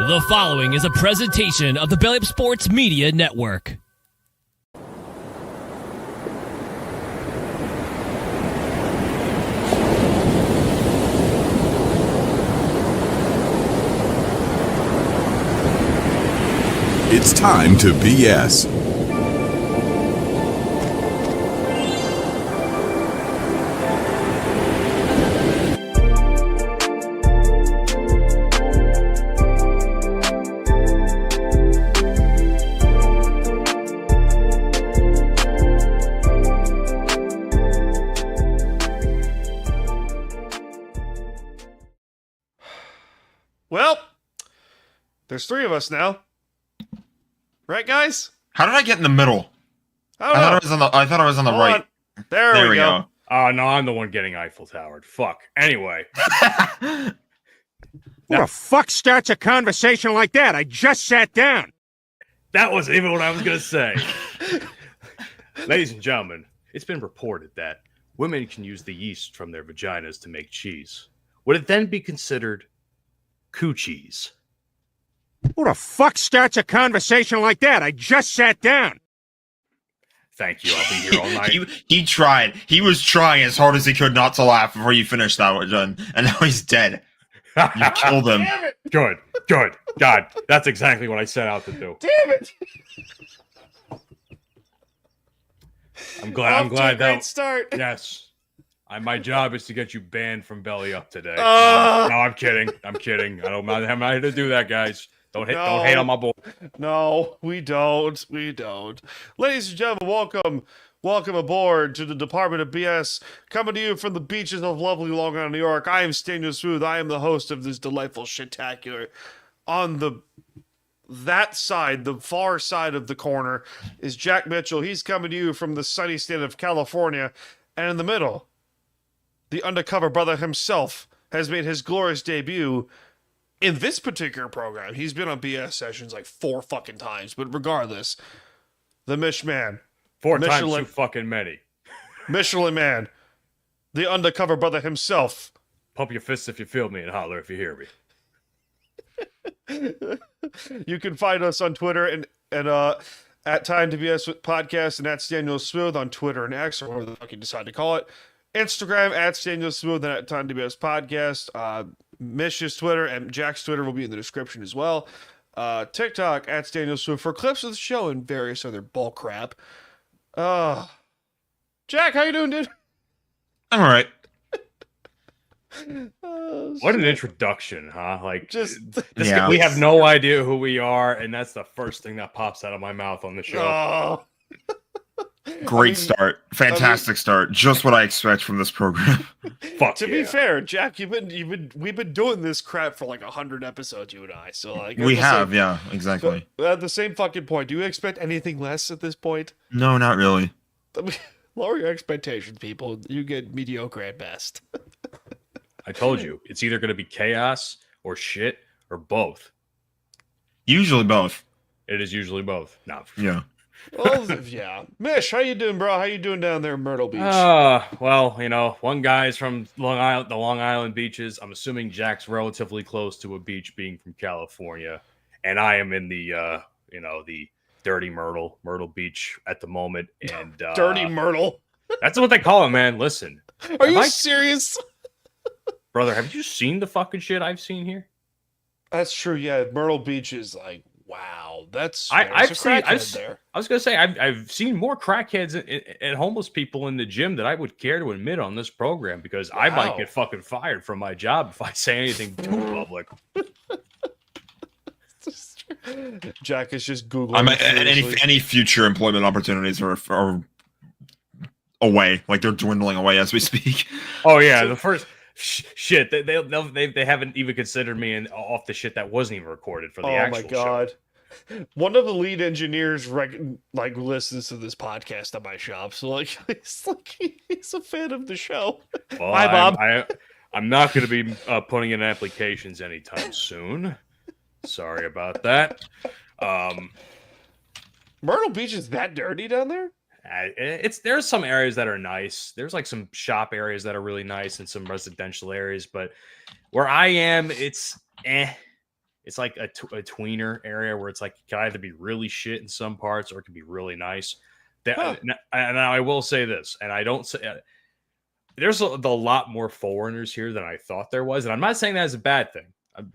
The following is a presentation of the Belly Up Sports Media Network. It's time to BS. Well, there's three of us now. Right, guys? How did I get in the middle? I don't know. I thought I was on the Hold right. on. There we go. Oh, no, I'm the one getting Eiffel Towered. Fuck. Anyway. Who the fuck starts a conversation like that? I just sat down. That wasn't even what I was going to say. Ladies and gentlemen, it's been reported that women can use the yeast from their vaginas to make cheese. Would it then be considered coochies? Who the fuck starts a conversation like that? I just sat down. Thank you. I'll be here all night. he tried. He was trying as hard as he could not to laugh before you finished that one, John. And now he's dead. You killed him. Damn it. Good. God, that's exactly what I set out to do. Damn it! I'm glad Great that. start. Yes. My job is to get you banned from Belly Up today. No, Uh. I'm kidding. I'm not here to do that, guys. Don't hate on my boy. No, we don't. Ladies and gentlemen, welcome aboard to the Department of BS, coming to you from the beaches of lovely Long Island, New York. I am Staniel Smooth. I am the host of this delightful shit-tacular. On that side, the far side of the corner, is Jack Mitchell. He's coming to you from the sunny state of California. And in the middle, the Undercover Brotha himself has made his glorious debut in this particular program. He's been on BS sessions like 4 fucking times, but regardless, the Mish Man. 4 times too fucking many. Michelin Man. The Undercover Brotha himself. Pump your fists if you feel me and holler if you hear me. You can find us on Twitter and at Time to BS Podcast and at Staniel Smooth on Twitter and X, or whatever the fuck you decide to call it. Instagram at Staniel Smooth and at Time to BS Podcast. Mish's Twitter and Jack's Twitter will be in the description as well. TikTok at Staniel Smooth for clips of the show and various other bull crap. Jack, how you doing, dude? I'm all right. What an introduction, huh? Like, we have no idea who we are, and that's the first thing that pops out of my mouth on the show. Great start. Fantastic start. Just what I expect from this program. To be fair, Jack, we've been doing this crap for like 100 episodes, you and I. So like we have, yeah, exactly. At the same fucking point, do you expect anything less at this point? No, not really. Lower your expectations, people. You get mediocre at best. I told you, it's either going to be chaos or shit or both. Usually both. It is usually both. No. Yeah. Well, yeah. Mish, how you doing, bro? How you doing down there in Myrtle Beach? Well, one guy's from the Long Island beaches. I'm assuming Jack's relatively close to a beach, being from California, and I am in the the dirty Myrtle Beach at the moment. And Dirty Myrtle. That's what they call it, man. Listen, are you serious, brother? Have you seen the fucking shit I've seen here? That's true. Yeah, Myrtle Beach is like, wow. That's I was gonna say I've seen more crackheads and homeless people in the gym that I would care to admit on this program, because I might get fucking fired from my job if I say anything too public. Jack is just Googling. Any future employment opportunities are away, like they're dwindling away as we speak. Oh yeah, the first shit they haven't even considered me off the shit that wasn't even recorded for the actual show. Oh my god. One of the lead engineers listens to this podcast at my shop, so he's a fan of the show. Well, hi, Bob. I'm not going to be putting in applications anytime soon. Sorry about that. Myrtle Beach is that dirty down there? There's some areas that are nice. There's like some shop areas that are really nice and some residential areas, but where I am, it's It's like a tweener area where it's like it can either be really shit in some parts or it can be really nice. Now I will say this, and I don't say there's a lot more foreigners here than I thought there was, and I'm not saying that as a bad thing.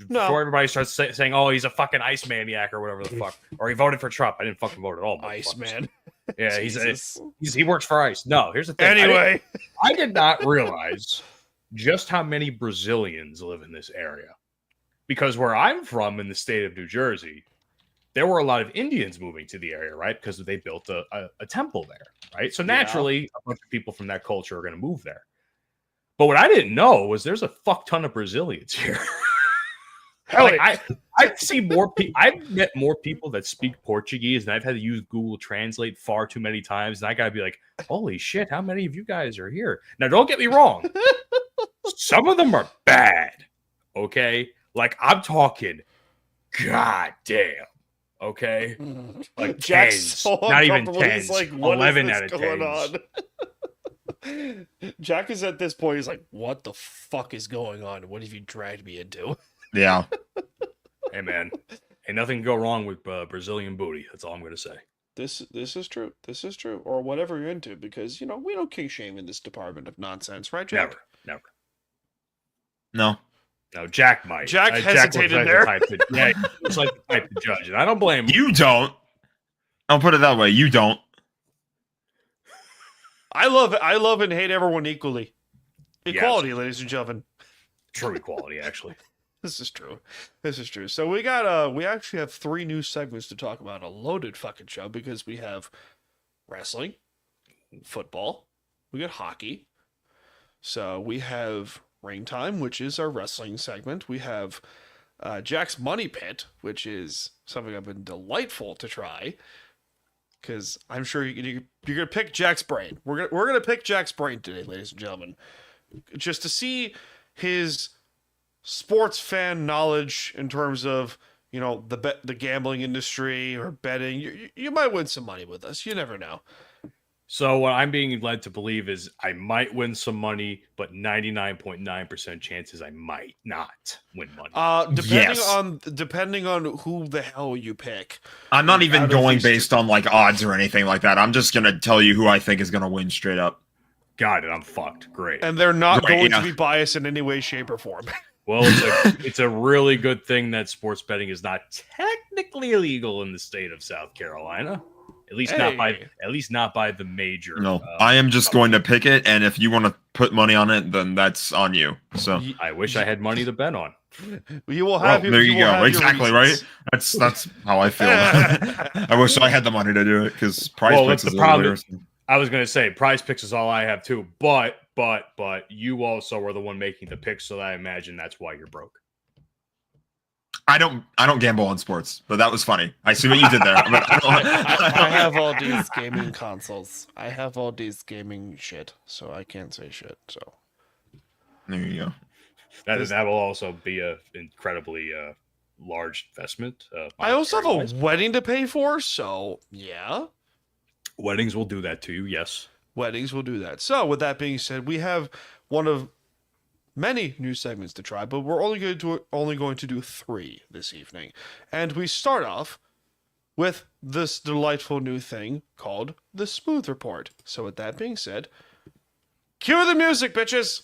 Before everybody starts saying, "Oh, he's a fucking ice maniac" or whatever the fuck, or he voted for Trump. I didn't fucking vote at all. Ice man. Yeah, he works for ICE. No, here's the thing. Anyway, I did not realize just how many Brazilians live in this area. Because where I'm from in the state of New Jersey, there were a lot of Indians moving to the area, right? Because they built a temple there, right? So naturally, a bunch of people from that culture are going to move there. But what I didn't know was there's a fuck ton of Brazilians here. I've seen more people. I've met more people that speak Portuguese, and I've had to use Google Translate far too many times. And I gotta be like, "Holy shit! How many of you guys are here?" Now, don't get me wrong. Some of them are bad. Okay, like I'm talking, goddamn. Okay, like Jack's 10s, so not even uncomfortable. 10s. He's like, what 11 is out this of going 10s. on? Jack is at this point. He's like, "What the fuck is going on? What have you dragged me into?" Yeah. Hey man, ain't nothing can go wrong with Brazilian booty. That's all I'm gonna say. This is true. This is true, or whatever you're into, because we don't kink shame in this department of nonsense, right, Jack? Never. No. No, Jack might. Jack hesitated looks there. Like the type yeah, it's like the type to judge, and I don't blame him. You don't. I'll put it that way. You don't. I love and hate everyone equally. Equality, ladies and gentlemen. True equality, actually. This is true. This is true. So we actually have 3 new segments to talk about. A loaded fucking show, because we have wrestling, football, we got hockey. So we have Ring Time, which is our wrestling segment. We have Jack's Money Pit, which is something I've been delightful to try, because I'm sure you're gonna pick Jack's brain. We're gonna pick Jack's brain today, ladies and gentlemen, just to see his sports fan knowledge in terms of the gambling industry or betting. You might win some money with us. You never know. So what I'm being led to believe is I might win some money, but 99.9% chances I might not win money. Depending on who the hell you pick. I'm not even going based on like odds or anything like that. I'm just gonna tell you who I think is gonna win straight up. Got it. I'm fucked. Great. And they're not going to be biased in any way, shape, or form. Well, it's a really good thing that sports betting is not technically illegal in the state of South Carolina. At least not by the major. No, I am just going to pick it, and if you want to put money on it, then that's on you. So I wish I had money to bet on. You will have. There you go. Exactly right. That's how I feel. I wish I had the money to do it, because Prize Picks is earlier. I was going to say Prize Picks is all I have too, but you also are the one making the picks, so I imagine that's why you're broke. I don't gamble on sports, but that was funny. I see what you did there. But I have all these gaming consoles. I have all these gaming shit, so I can't say shit. So there you go. That will also be a incredibly large investment. I also have a wedding to pay for, so yeah. Weddings will do that to you, yes. Weddings will do that. So with that being said, we have one of many new segments to try, but we're only going to do 3 this evening. And we start off with this delightful new thing called the Smooth Report. So with that being said, cue the music, bitches!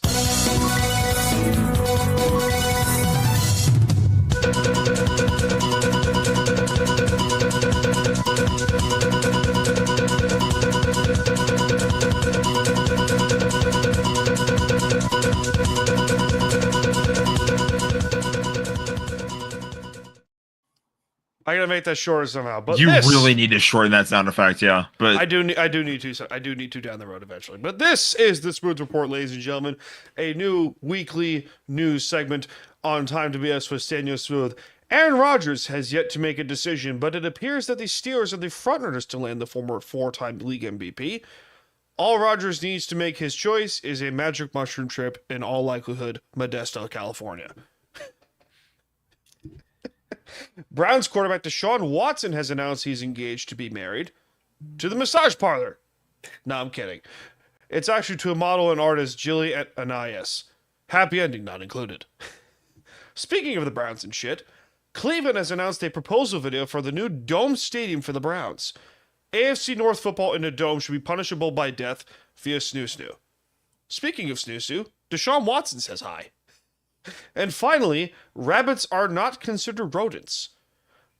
I gotta make that shorter somehow. But you really need to shorten that sound effect, yeah. But I do need to down the road eventually. But this is the Smooth Report, ladies and gentlemen, a new weekly news segment on Time to BS with Staniel Smooth. Aaron Rodgers has yet to make a decision, but it appears that the Steelers are the frontrunners to land the former 4-time league MVP. All Rodgers needs to make his choice is a magic mushroom trip, in all likelihood, Modesto, California. Browns quarterback Deshaun Watson has announced he's engaged to be married to the massage parlor. No, I'm kidding. It's actually to a model and artist, Jilly Anais. Happy ending not included. Speaking of the Browns and shit, Cleveland has announced a proposal video for the new Dome Stadium for the Browns. AFC North football in a dome should be punishable by death via snoo-snoo. Speaking of snoo-snoo, Deshaun Watson says hi. And finally, rabbits are not considered rodents,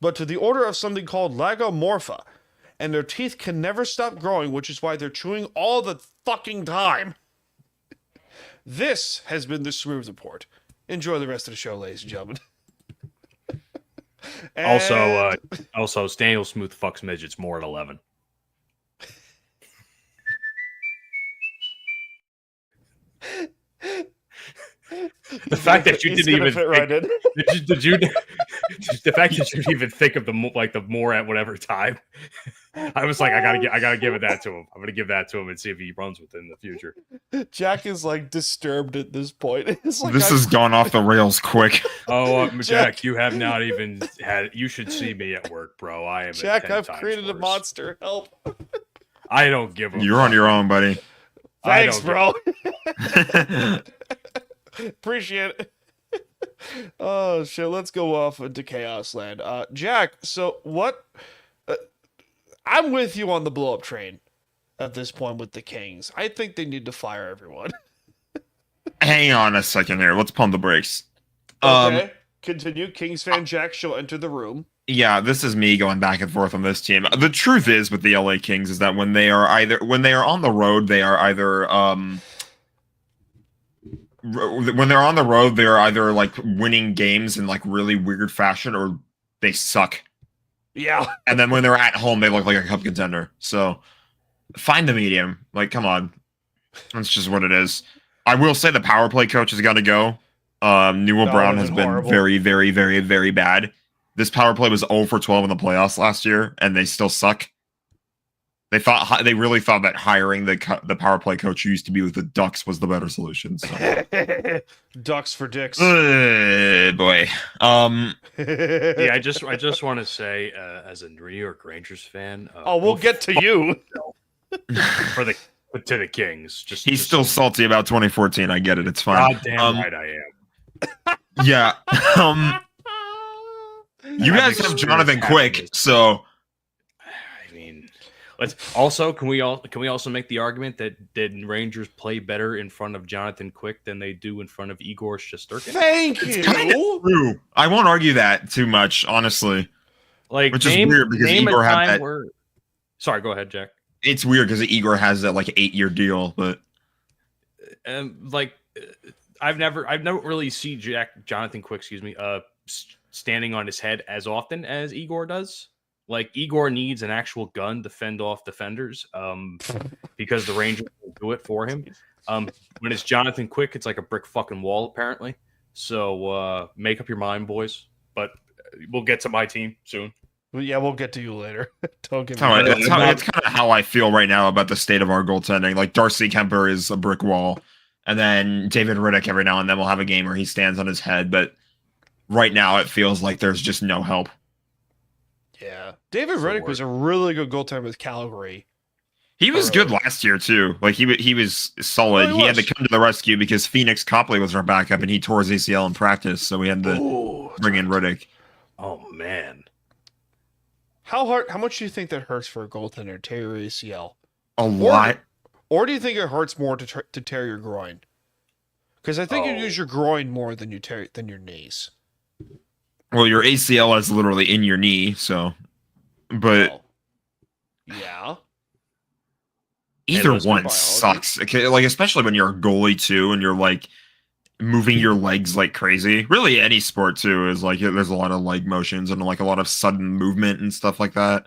but to the order of something called lagomorpha, and their teeth can never stop growing, which is why they're chewing all the fucking time. This has been the Smooth Report. Enjoy the rest of the show, ladies and gentlemen. Also, Staniel Smooth fucks midgets more at 11. The fact that you didn't even fit right in. did you the fact that you didn't even think of the more at whatever time. I was like, I gotta give that to him. I'm gonna give that to him and see if he runs with it in the future. Jack is like disturbed at this point. It's like, This has gone off the rails quick. Oh, Jack, you have not even had. You should see me at work, bro. I am. Jack, I've 10 created times a worse. monster. Help. I don't give a. You're on your own, buddy. Thanks, bro. Appreciate it. Oh shit, let's go off into Chaos Land. Jack, so what I'm with you on the blow up train at this point with the Kings. I think they need to fire everyone. Hang on a second here. Let's pump the brakes. Okay. Continue. Kings fan Jack shall enter the room. Yeah, this is me going back and forth on this team. The truth is with the LA Kings is that when they are on the road, they are either when they're on the road, they're either like winning games in like really weird fashion or they suck. Yeah. And then when they're at home, they look like a cup contender. So find the medium. Like, come on. That's just what it is. I will say the power play coach has got to go. Newell Brown has been horrible. very, very, very, very bad. This power play was 0 for 12 in the playoffs last year, and they still suck. They really thought that hiring the power play coach who used to be with the Ducks was the better solution. So. Ducks for dicks. Boy. Yeah, I just want to say, as a New York Rangers fan, we'll get to you. To the Kings. He's still salty about 2014. I get it. It's fine. God damn right I am. Yeah. You guys have Jonathan Quick, so. I mean, can we also make the argument that Rangers play better in front of Jonathan Quick than they do in front of Igor Shesterkin? Thank you. Kind of true. I won't argue that too much, honestly. Like, which is weird because Igor had that. Sorry, go ahead, Jack. It's weird because Igor has that like 8-year deal, but I've never really seen Jonathan Quick, standing on his head as often as Igor does. Like, Igor needs an actual gun to fend off defenders, because the Rangers will do it for him. When it's Jonathan Quick, it's like a brick fucking wall, apparently. So make up your mind, boys. But we'll get to my team soon. Yeah, we'll get to you later. Don't give me that's kind of how I feel right now about the state of our goaltending. Like, Darcy Kemper is a brick wall, and then David Riddick every now and then will have a game where he stands on his head, but right now it feels like there's just no help. Yeah. David Riddick was a really good goaltender with Calgary. He was good last year, too. Like, he was solid. He had to come to the rescue because Phoenix Copley was our backup, and he tore his ACL in practice, so we had to bring in Riddick. Oh, man. How much do you think that hurts for a goaltender to tear your ACL? A lot. Or do you think it hurts more to tear your groin? Because I think you use your groin more than your knees. Well, your ACL is literally in your knee, so. But. Yeah. Either one sucks. Okay, like, especially when you're a goalie, too, and you're, like, moving your legs like crazy. Really, any sport, too, is, like, there's a lot of leg motions and, like, a lot of sudden movement and stuff like that.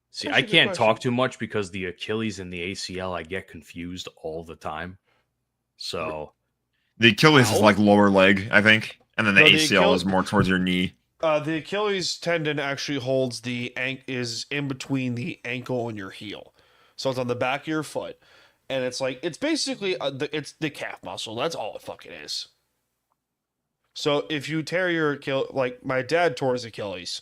See, I can't talk too much because the Achilles and the ACL, I get confused all the time. So. The Achilles is, like, lower leg, I think. And then the ACL is more towards your knee. The Achilles tendon actually holds is in between the ankle and your heel. So it's on the back of your foot. And it's like, it's basically, it's the calf muscle. That's all it fucking is. So if you tear your Achilles, like my dad tore his Achilles,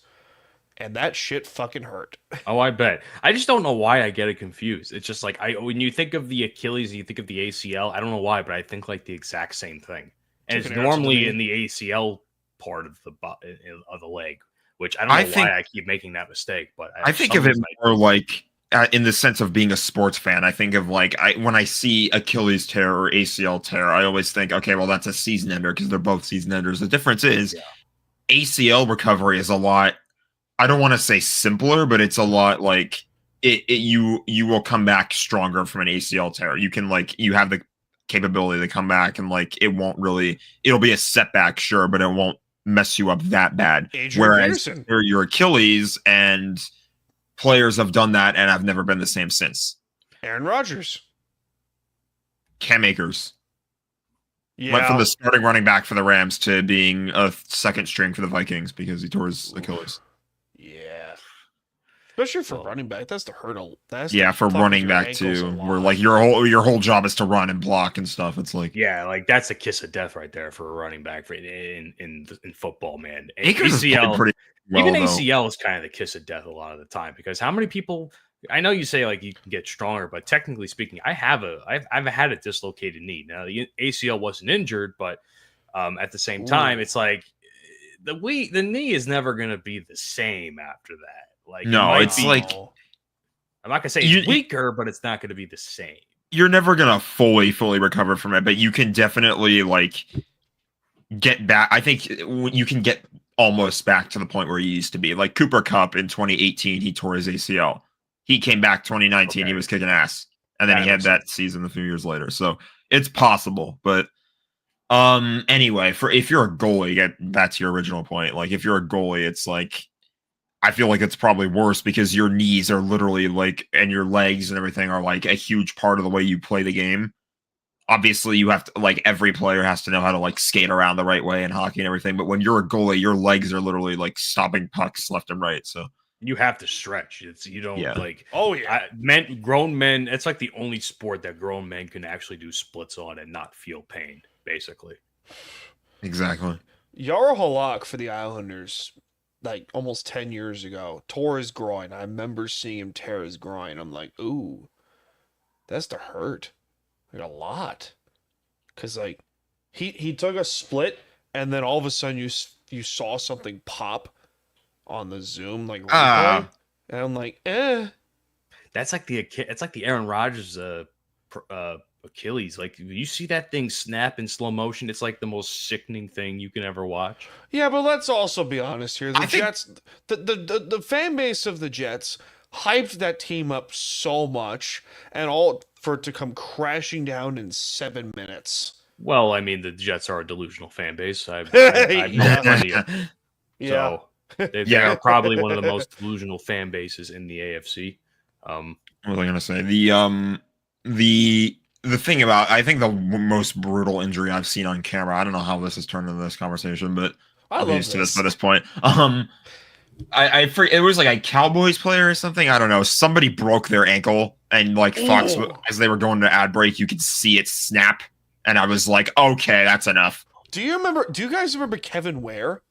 and that shit fucking hurt. Oh, I bet. I just don't know why I get it confused. It's just like, when you think of the Achilles and you think of the ACL, I don't know why, but I think like the exact same thing. And it's normally in the ACL part of the leg, which I don't know why I keep making that mistake. But I think of it more like in the sense of being a sports fan. I think of like when I see Achilles tear or ACL tear, I always think, okay, well that's a season ender because they're both season enders. The difference is ACL recovery is a lot. I don't want to say simpler, but it's a lot like you will come back stronger from an ACL tear. You can you have the capability to come back and it'll be a setback, sure, but it won't mess you up that bad. Whereas your Achilles, and players have done that and have never been the same since. Aaron Rodgers. Cam Akers. Went from the starting running back for the Rams to being a second string for the Vikings because he tore his Achilles. Yeah. Especially for running back, that's the hurdle. For running back too, where your whole job is to run and block and stuff. It's that's a kiss of death right there for a running back in football, man. Akers ACL, pretty well, even ACL is kind of the kiss of death a lot of the time because how many people? I know you say you can get stronger, but technically speaking, I've had a dislocated knee. Now the ACL wasn't injured, but at the same time, it's like the knee is never going to be the same after that. I'm not gonna say it's weaker, but it's not going to be the same. You're never gonna fully recover from it, but you can definitely get back. I think you can get almost back to the point where you used to be. Like Cooper Kupp in 2018, he tore his ACL. He came back 2019, he was kicking ass, and then he had that season a few years later. So it's possible, but anyway, if you're a goalie, get back to your original point. If you're a goalie, it's I feel like it's probably worse because your knees are literally and your legs and everything are a huge part of the way you play the game. Obviously, you have to every player has to know how to skate around the right way in hockey and everything. But when you're a goalie, your legs are literally stopping pucks left and right. So you have to stretch. You don't grown men. It's the only sport that grown men can actually do splits on and not feel pain. Basically, exactly. Yaro Halak for the Islanders. Almost 10 years ago, tore his groin. I remember seeing him tear his groin. I'm like, ooh, that's the hurt. A lot. Because, he took a split, and then all of a sudden you saw something pop on the Zoom, replay. And I'm like, That's it's like the Aaron Rodgers Achilles. You see that thing snap in slow motion, it's the most sickening thing you can ever watch. Yeah, but let's also be honest here. The Jets, the fan base of the Jets hyped that team up so much, and all for it to come crashing down in 7 minutes. Well, I mean, the Jets are a delusional fan base. I've known plenty of. So they are probably one of the most delusional fan bases in the AFC. What was I going to say? The thing about, I think the most brutal injury I've seen on camera, I don't know how this has turned into this conversation, but I'll be used to this by this point. I forget, it was a Cowboys player or something. I don't know. Somebody broke their ankle, and Fox, as they were going to ad break, you could see it snap, and I was like, okay, that's enough. Do you guys remember Kevin Ware?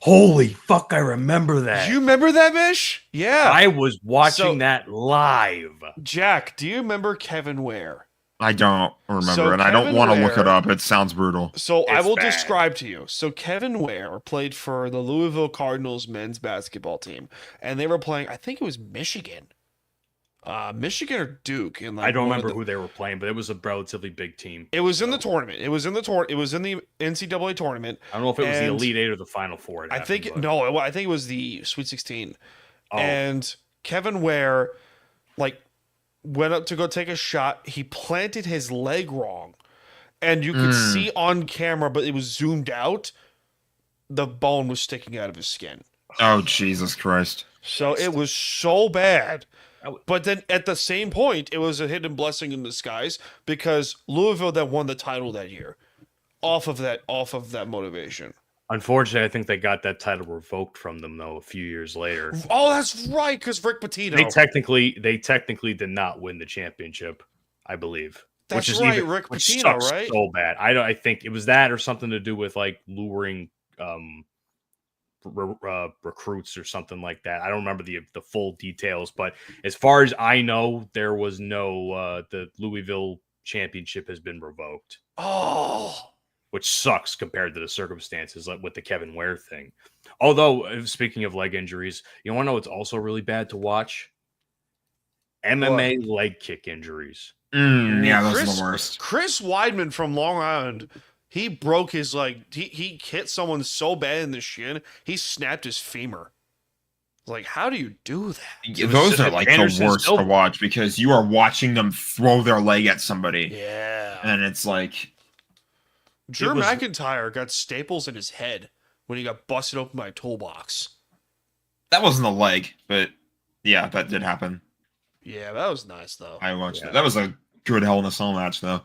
Holy fuck, I remember that. Do you remember that, Mish? Yeah. I was watching that live. Jack, do you remember Kevin Ware? I don't remember, and I don't want to look it up. It sounds brutal. So I will describe to you. So Kevin Ware played for the Louisville Cardinals men's basketball team, and they were playing, I think it was Michigan. Michigan or Duke. I don't remember who they were playing, but it was a relatively big team. It was in the tournament. It was in the NCAA tournament. I don't know if it was the Elite Eight or the Final Four. I think it was the Sweet 16. Oh. And Kevin Ware, went up to go take a shot. He planted his leg wrong, and you could see on camera, but it was zoomed out. The bone was sticking out of his skin. Oh, Jesus Christ! So it was so bad. But then at the same point, it was a hidden blessing in disguise because Louisville then won the title that year off of that motivation. Unfortunately, I think they got that title revoked from them though a few years later. Oh, that's right, because Rick Pitino. They technically did not win the championship, I believe. That's Rick Pitino, right? So bad. I think it was that or something to do with luring recruits or something like that. I don't remember the full details, but as far as I know, there was no the Louisville championship has been revoked. Oh, which sucks compared to the circumstances like with the Kevin Ware thing. Although, speaking of leg injuries, you want to know what's also really bad to watch? MMA leg kick injuries. Yeah, those are the worst. Chris Weidman from Long Island, he broke his he hit someone so bad in the shin, he snapped his femur. Like, how do you do that? Those are like the worst to watch because you are watching them throw their leg at somebody. Yeah. And it's like Drew McIntyre got staples in his head when he got busted open by a toolbox. That wasn't a leg, but yeah, that did happen. Yeah, that was nice though. I watched it. That was a good Hell in a Cell match though.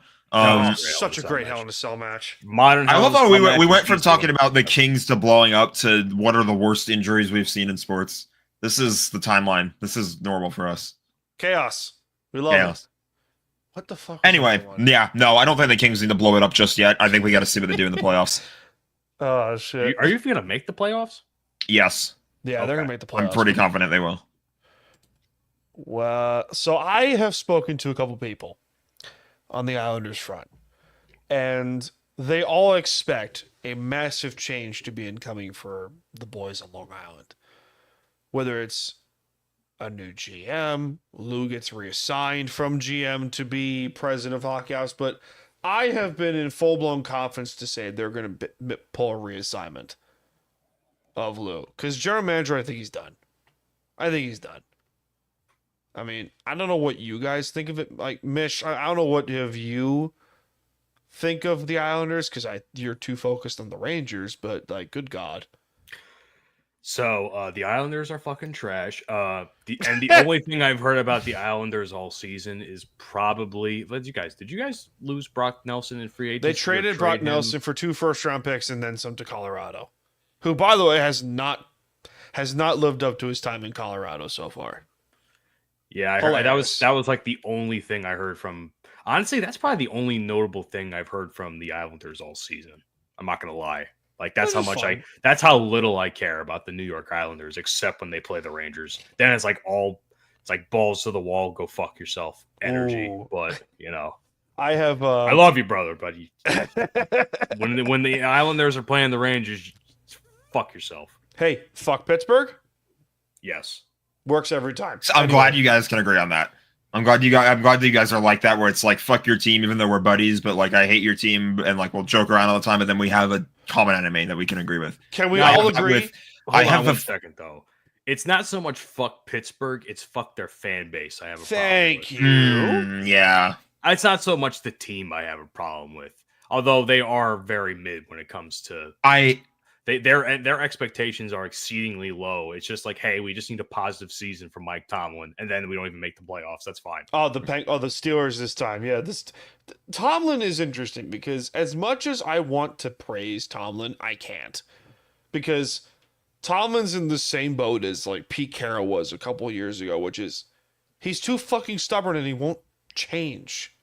Such a great Hell in a Cell match. I love how we went from talking about the Kings to blowing up to what are the worst injuries we've seen in sports. This is the timeline. This is normal for us. Chaos. We love it. What the fuck? Anyway, yeah, no, I don't think the Kings need to blow it up just yet. I think we got to see what they do in the playoffs. Oh shit! Are you going to make the playoffs? Yes. Yeah, they're going to make the playoffs. I'm pretty confident they will. Well, so I have spoken to a couple people on the Islanders front, and they all expect a massive change to be incoming for the boys on Long Island. Whether it's a new GM, Lou gets reassigned from GM to be president of Hockey House, but I have been in full-blown confidence to say they're going to pull a reassignment of Lou. Because general manager, I think he's done. I mean, I don't know what you guys think of it. Like, Mish, I don't know what have you think of the Islanders, because you're too focused on the Rangers, but, like, good God. So the Islanders are fucking trash. The only thing I've heard about the Islanders all season is probably did you guys lose Brock Nelson in free agency? They traded Brock Nelson for 2 first-round picks and then some to Colorado, who, by the way, has not lived up to his time in Colorado so far. Yeah, I heard, that was like the only thing I heard from. Honestly, that's probably the only notable thing I've heard from the Islanders all season. I'm not gonna lie. Like that's how little I care about the New York Islanders, except when they play the Rangers. Then it's like balls to the wall, go fuck yourself energy. Ooh. But I love you, brother, but when the Islanders are playing the Rangers, fuck yourself. Hey, fuck Pittsburgh. Yes, works every time. So I'm glad you guys can agree on that. I'm glad that you guys are like that, where it's like fuck your team, even though we're buddies, but like I hate your team, and like we'll joke around all the time, and then we have a common enemy that we can agree with. Can we all agree? Hold on one second though. It's not so much fuck Pittsburgh; it's fuck their fan base. I have a Thank you. Yeah, it's not so much the team I have a problem with, although they are very mid when it comes to Their expectations are exceedingly low. It's just like, hey, we just need a positive season from Mike Tomlin, and then we don't even make the playoffs. That's fine. The Steelers this time. Yeah, Tomlin is interesting because as much as I want to praise Tomlin, I can't, because Tomlin's in the same boat as like Pete Carroll was a couple of years ago, which is he's too fucking stubborn and he won't change.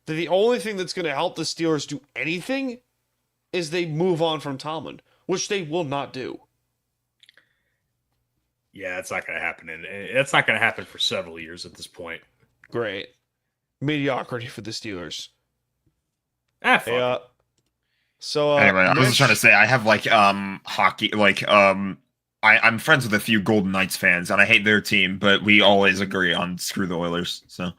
The only thing that's going to help the Steelers do anything is they move on from Tomlin, which they will not do. Yeah, it's not going to happen. And it's not going to happen for several years at this point. Great. Mediocrity for the Steelers. So anyway, I was just trying to say I have like hockey, like I'm friends with a few Golden Knights fans, and I hate their team, but we always agree on screw the Oilers. So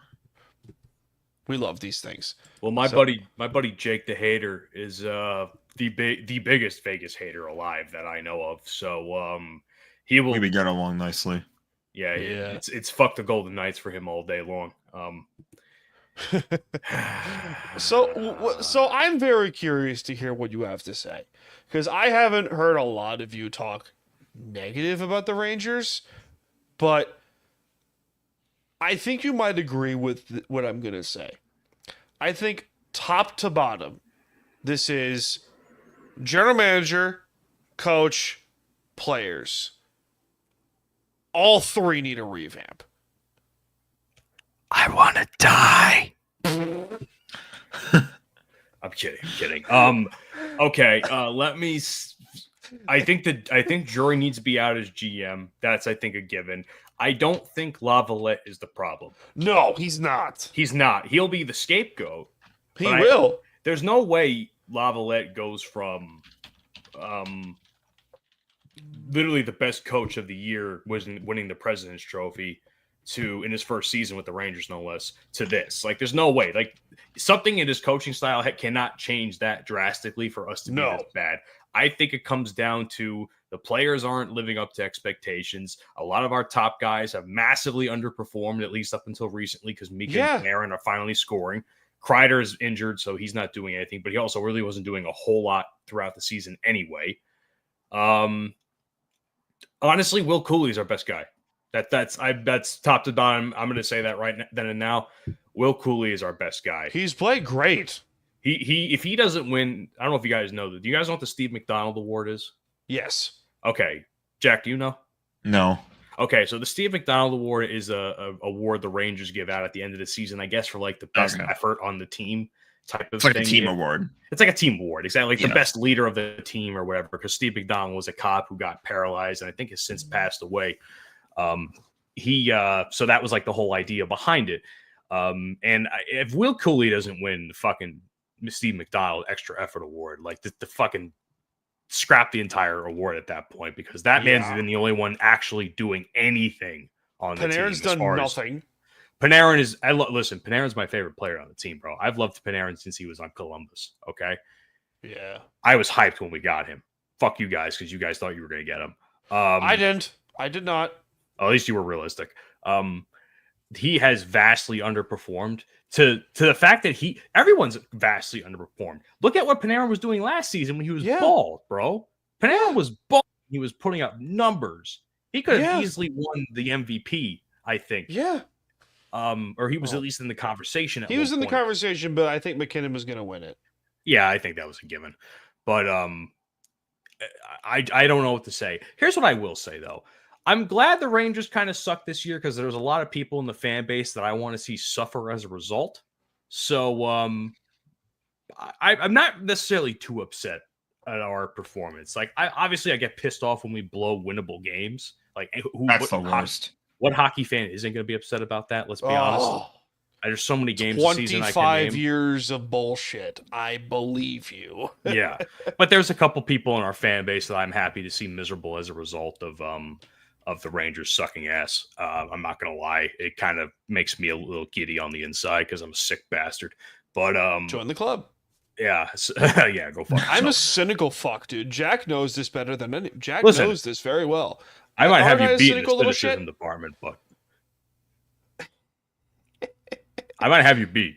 we love these things. Well, my buddy Jake the Hater is the biggest Vegas hater alive that I know of. So he will. We would get along nicely. Yeah. It's fuck the Golden Knights for him all day long. So I'm very curious to hear what you have to say, because I haven't heard a lot of you talk negative about the Rangers, but I think you might agree with what I'm going to say. I think top to bottom, this is general manager, coach, players. All 3 need a revamp. I want to die. I'm kidding. Okay. Let me. I think Drury needs to be out as GM. That's, I think, a given. I don't think Lavalette is the problem. No, he's not. He's not. He'll be the scapegoat. He will. There's no way Lavalette goes from literally the best coach of the year was winning the President's Trophy to in his first season with the Rangers, no less, to this. Like, there's no way. Like, something in his coaching style cannot change that drastically for us to be this bad. I think it comes down to the players aren't living up to expectations. A lot of our top guys have massively underperformed, at least up until recently, because Mika and Aaron are finally scoring. Kreider is injured, so he's not doing anything, but he also really wasn't doing a whole lot throughout the season anyway. Honestly, Will Cooley's our best guy. That's top to bottom. I'm going to say that right then and now. Will Cooley is our best guy. He's played great. He if he doesn't win, I don't know if you guys know that. Do you guys know what the Steve McDonald Award is? Yes. Okay, Jack, do you know? No. Okay, so the Steve McDonald Award is a award the Rangers give out at the end of the season, I guess, for like the best effort on the team type of thing. It's like a team award. It's like a team award, exactly, like the best leader of the team or whatever. Because Steve McDonald was a cop who got paralyzed and I think has since passed away. So that was like the whole idea behind it. If Will Cooley doesn't win the fucking Steve McDonald Extra Effort Award, like the fucking scrap the entire award at that point, because that man's been the only one actually doing anything on the team. Panarin's done nothing. Panarin is, listen, Panarin's my favorite player on the team, bro. I've loved Panarin since he was on Columbus, okay? Yeah. I was hyped when we got him. Fuck you guys, because you guys thought you were going to get him. I didn't. I did not. At least you were realistic. He has vastly underperformed to the fact that everyone's vastly underperformed. Look at what Panarin was doing last season when he was bald, bro. Panarin was bald. He was putting up numbers. He could have easily won the MVP, I think. Yeah. Or he was at least in the conversation. He was in the conversation, but I think McKinnon was going to win it. Yeah, I think that was a given. But I don't know what to say. Here's what I will say, though. I'm glad the Rangers kind of suck this year because there's a lot of people in the fan base that I want to see suffer as a result. So I'm not necessarily too upset at our performance. Like, I get pissed off when we blow winnable games. Like, that's the worst. What hockey fan isn't going to be upset about that? Let's be honest. There's so many games this season I can name. 25 years of bullshit. I believe you. Yeah. But there's a couple people in our fan base that I'm happy to see miserable as a result of the Rangers sucking ass. I'm not going to lie. It kind of makes me a little giddy on the inside because I'm a sick bastard. But join the club. Yeah. Yeah, go fuck yourself. I'm a cynical fuck, dude. Jack knows this better than any. Jack knows this very well. I might have you beat in the cynicism department, but I might have you beat.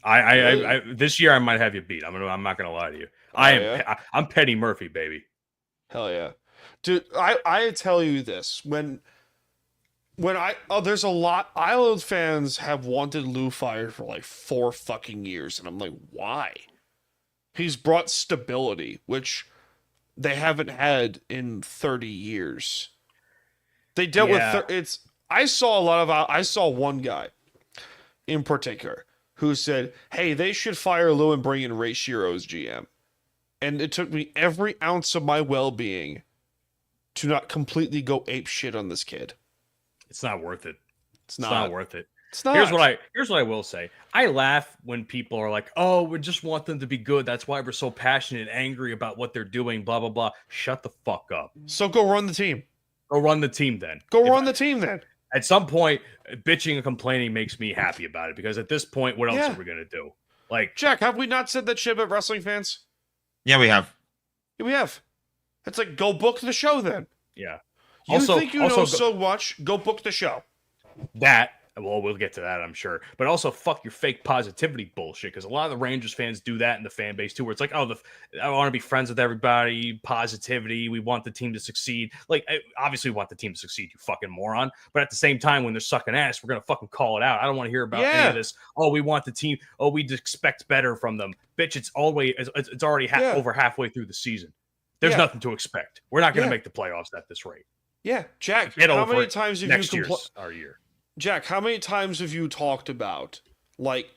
I this year I might have you beat. I'm not gonna lie to you. I'm Petty Murphy, baby. Hell yeah, dude. I tell you this when there's a lot. Islanders fans have wanted Lou fired for like 4 fucking years, and I'm like, why? He's brought stability, which they haven't had in 30 years. They dealt with I saw one guy in particular who said, "Hey, they should fire Lou and bring in Ray Shero as GM." And it took me every ounce of my well-being to not completely go ape shit on this kid. It's not worth it. It's not worth it. It's not. Here's what I will say. I laugh when people are like, "Oh, we just want them to be good. That's why we're so passionate and angry about what they're doing, blah, blah, blah." Shut the fuck up. So go run the team. Go run the team then. The team then. At some point, bitching and complaining makes me happy about it because at this point, what else are we going to do? Like, Jack, have we not said that shit about wrestling fans? Yeah, we have. Yeah, we have. It's like, go book the show then. Yeah. You think you know so much, go book the show. Well, we'll get to that, I'm sure. But also, fuck your fake positivity bullshit, because a lot of the Rangers fans do that in the fan base, too, where it's like, oh, I want to be friends with everybody, positivity, we want the team to succeed. Like, obviously, we want the team to succeed, you fucking moron. But at the same time, when they're sucking ass, we're going to fucking call it out. I don't want to hear about any of this. Oh, we want the team. Oh, we expect better from them. Bitch, it's already over halfway through the season. There's nothing to expect. We're not going to make the playoffs at this rate. Yeah, Jack, how many times have you our year? Jack, how many times have you talked about like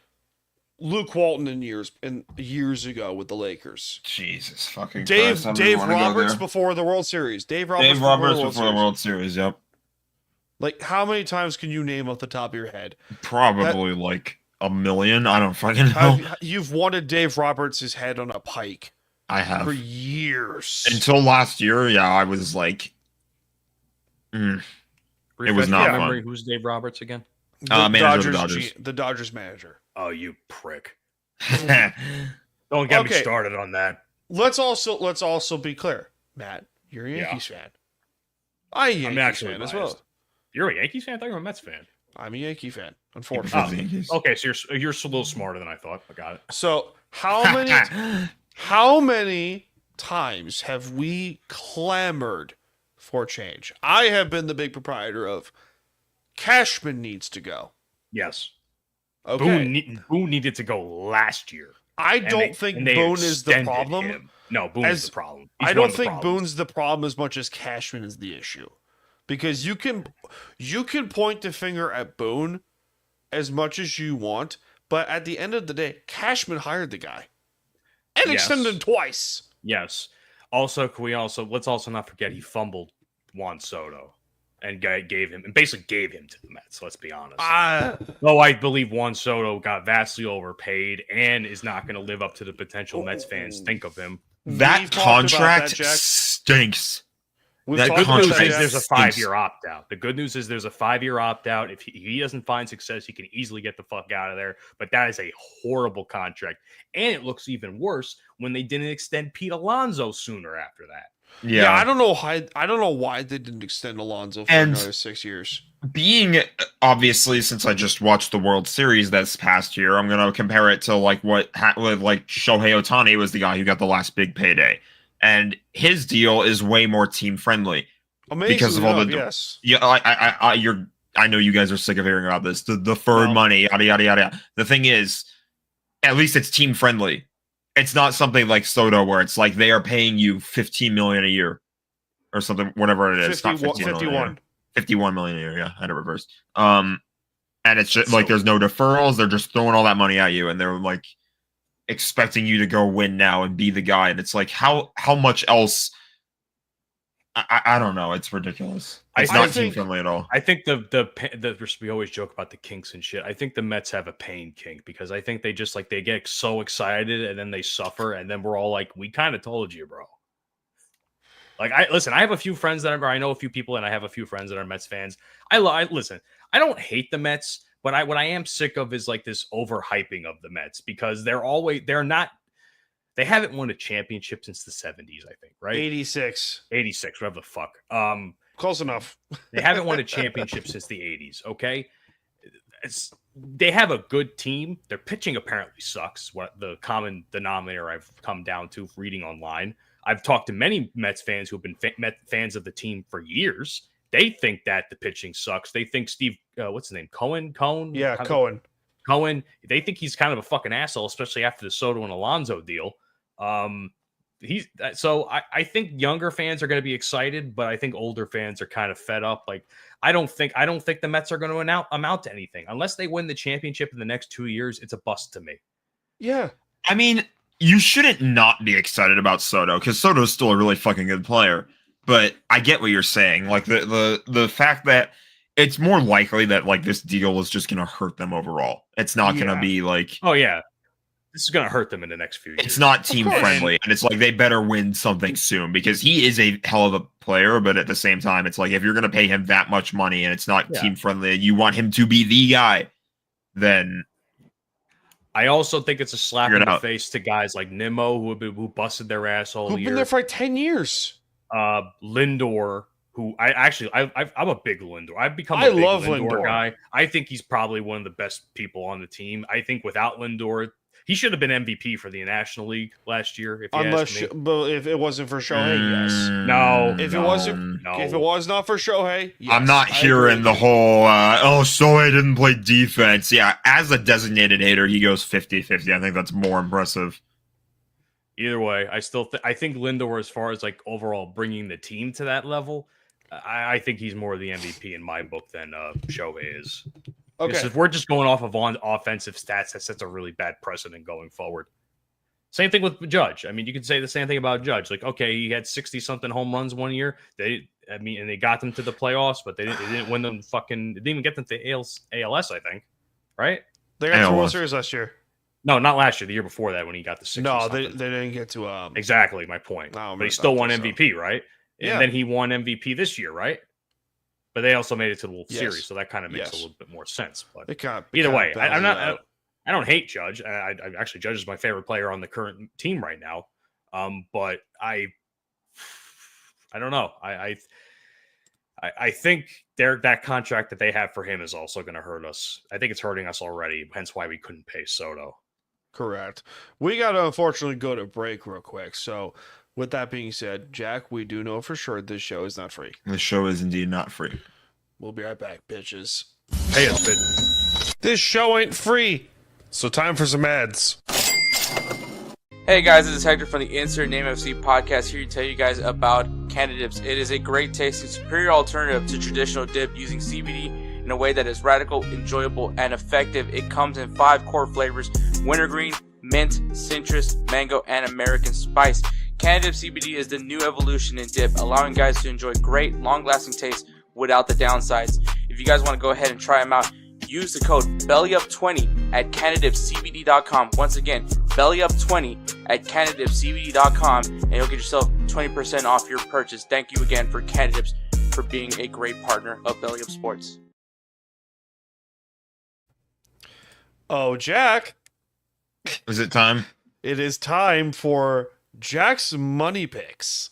Luke Walton years ago with the Lakers? Jesus fucking Dave Christ, Dave Roberts before the World Series. Dave Roberts before the World Series, yep. Like, how many times can you name off the top of your head? Probably like $1 million. I don't fucking know. You've wanted Dave Roberts' head on a pike. I have for years. Until last year, yeah, I was like, it was not fun. Who's Dave Roberts again? The Dodgers manager. Oh, you prick! Don't get me started on that. Let's also be clear, Matt. You're a Yankees fan. I'm a Yankees fan as well. You're a Yankees fan? I thought you were a Mets fan. I'm a Yankee fan, unfortunately. Okay, so you're a little smarter than I thought. I got it. So how many times have we clamored for change? I have been the big proprietor of Cashman needs to go. Yes. Okay. Boone needed to go last year. I don't think Boone is the problem. Him. No, Boone is the problem. I don't think Boone's the problem as much as Cashman is the issue. Because you can point the finger at Boone as much as you want, but at the end of the day, Cashman hired the guy and extended him twice. Yes. Also, let's also not forget he fumbled Juan Soto and basically gave him to the Mets. Let's be honest. Though I believe Juan Soto got vastly overpaid and is not going to live up to the potential Mets fans think of him. That contract stinks. The good news is there's a 5-year opt-out. The good news is there's a 5-year opt-out. If he doesn't find success, he can easily get the fuck out of there. But that is a horrible contract. And it looks even worse when they didn't extend Pete Alonso sooner after that. Yeah, I don't know why they didn't extend Alonso for another 6 years. Being, obviously, since I just watched the World Series this past year, I'm going to compare it to like Shohei Ohtani was the guy who got the last big payday. And his deal is way more team friendly because of all the I know you guys are sick of hearing about this. The deferred money, yada yada yada. The thing is, at least it's team friendly. It's not something like Soto where it's like they are paying you $15 million a year or something, whatever it is. 51 million a year. Yeah, I had it reversed. And it's just like there's no deferrals. They're just throwing all that money at you, and they're like expecting you to go win now and be the guy. And it's like how much else? I don't know. It's ridiculous. It's not team friendly at all. I think we always joke about the kinks and shit. I think the Mets have a pain kink because I think they just they get so excited and then they suffer and then we're all like, we kind of told you, bro. I have a few friends I know a few people and I have a few friends that are Mets fans. I don't hate the Mets, but what I am sick of is this overhyping of the Mets because they haven't won a championship since the 70s, I think, right? 86, whatever the fuck. Close enough. They haven't won a championship since the 80s, okay? They have a good team. Their pitching apparently sucks, what the common denominator I've come down to reading online. I've talked to many Mets fans who have been Met fans of the team for years. They think that the pitching sucks. They think Steve, what's his name? Cohen? Yeah, Cohen. They think he's kind of a fucking asshole, especially after the Soto and Alonso deal. I think younger fans are going to be excited, but I think older fans are kind of fed up. I don't think the Mets are going to amount to anything unless they win the championship in the next 2 years. It's a bust to me. Yeah, I mean, you shouldn't not be excited about Soto because Soto's still a really fucking good player. But I get what you're saying. The fact that it's more likely that this deal is just going to hurt them overall. It's not going to be oh yeah, this is going to hurt them in the next few years. It's not team friendly, and it's they better win something soon because he is a hell of a player. But at the same time, it's if you're going to pay him that much money and it's not team friendly, and you want him to be the guy, then I also think it's a slap in the face to guys like Nimmo who busted their ass all year. Who've been there for 10 years. Lindor, who I'm a big Lindor. I've become a big love Lindor guy. I think he's probably one of the best people on the team. I think without Lindor, he should have been MVP for the National League last year. But if it wasn't for Shohei, yes. No. If it was not for Shohei, yes. I'm not hearing the whole Shohei didn't play defense. Yeah, as a designated hater, he goes 50-50. I think that's more impressive. Either way, I think Lindor, as far as overall bringing the team to that level, I think he's more the MVP in my book than Shohei is. Okay, if we're just going off of offensive stats, that sets a really bad precedent going forward. Same thing with Judge. I mean, you could say the same thing about Judge. Okay, he had 60-something home runs one year. And they got them to the playoffs, but they didn't win them. They didn't even get them to ALS, I think. Right? They got to the AL World West. Series last year. No, not last year. The year before that, when he got the 60. No, they didn't get to. Exactly my point. No, but he still won I think MVP, right? And Yeah. then he won MVP this year, right? But they also made it to the World Yes. Series, so that kind of makes Yes. a little bit more sense. But It kinda way, I'm balances not. out. I don't hate Judge. I actually Judge is my favorite player on the current team right now. But I don't know. I think that contract that they have for him is also going to hurt us. I think it's hurting us already. Hence why we couldn't pay Soto. Correct. We got to unfortunately go to break real quick. So, with that being said, Jack, we do know for sure this show is not free. The show is indeed not free. We'll be right back, bitches. Hey, it's been. This show ain't free. So, time for some ads. Hey guys, this is Hector from the Insert Name FC podcast here to tell you guys about Canada Dips. It is a great tasting, superior alternative to traditional dip using CBD in a way that is radical, enjoyable, and effective. It comes in 5 core flavors: wintergreen, mint, citrus, mango, and American spice. Canada Dip CBD is the new evolution in dip, allowing guys to enjoy great, long-lasting taste without the downsides. If you guys want to go ahead and try them out, use the code BELLYUP20 at CanadipCBD.com. Once again, BELLYUP20 at CanadipCBD.com, and you'll get yourself 20% off your purchase. Thank you again for Canadips for being a great partner of Belly Up Sports. Oh, Jack, Is it time? it is time for Jack's Money Picks.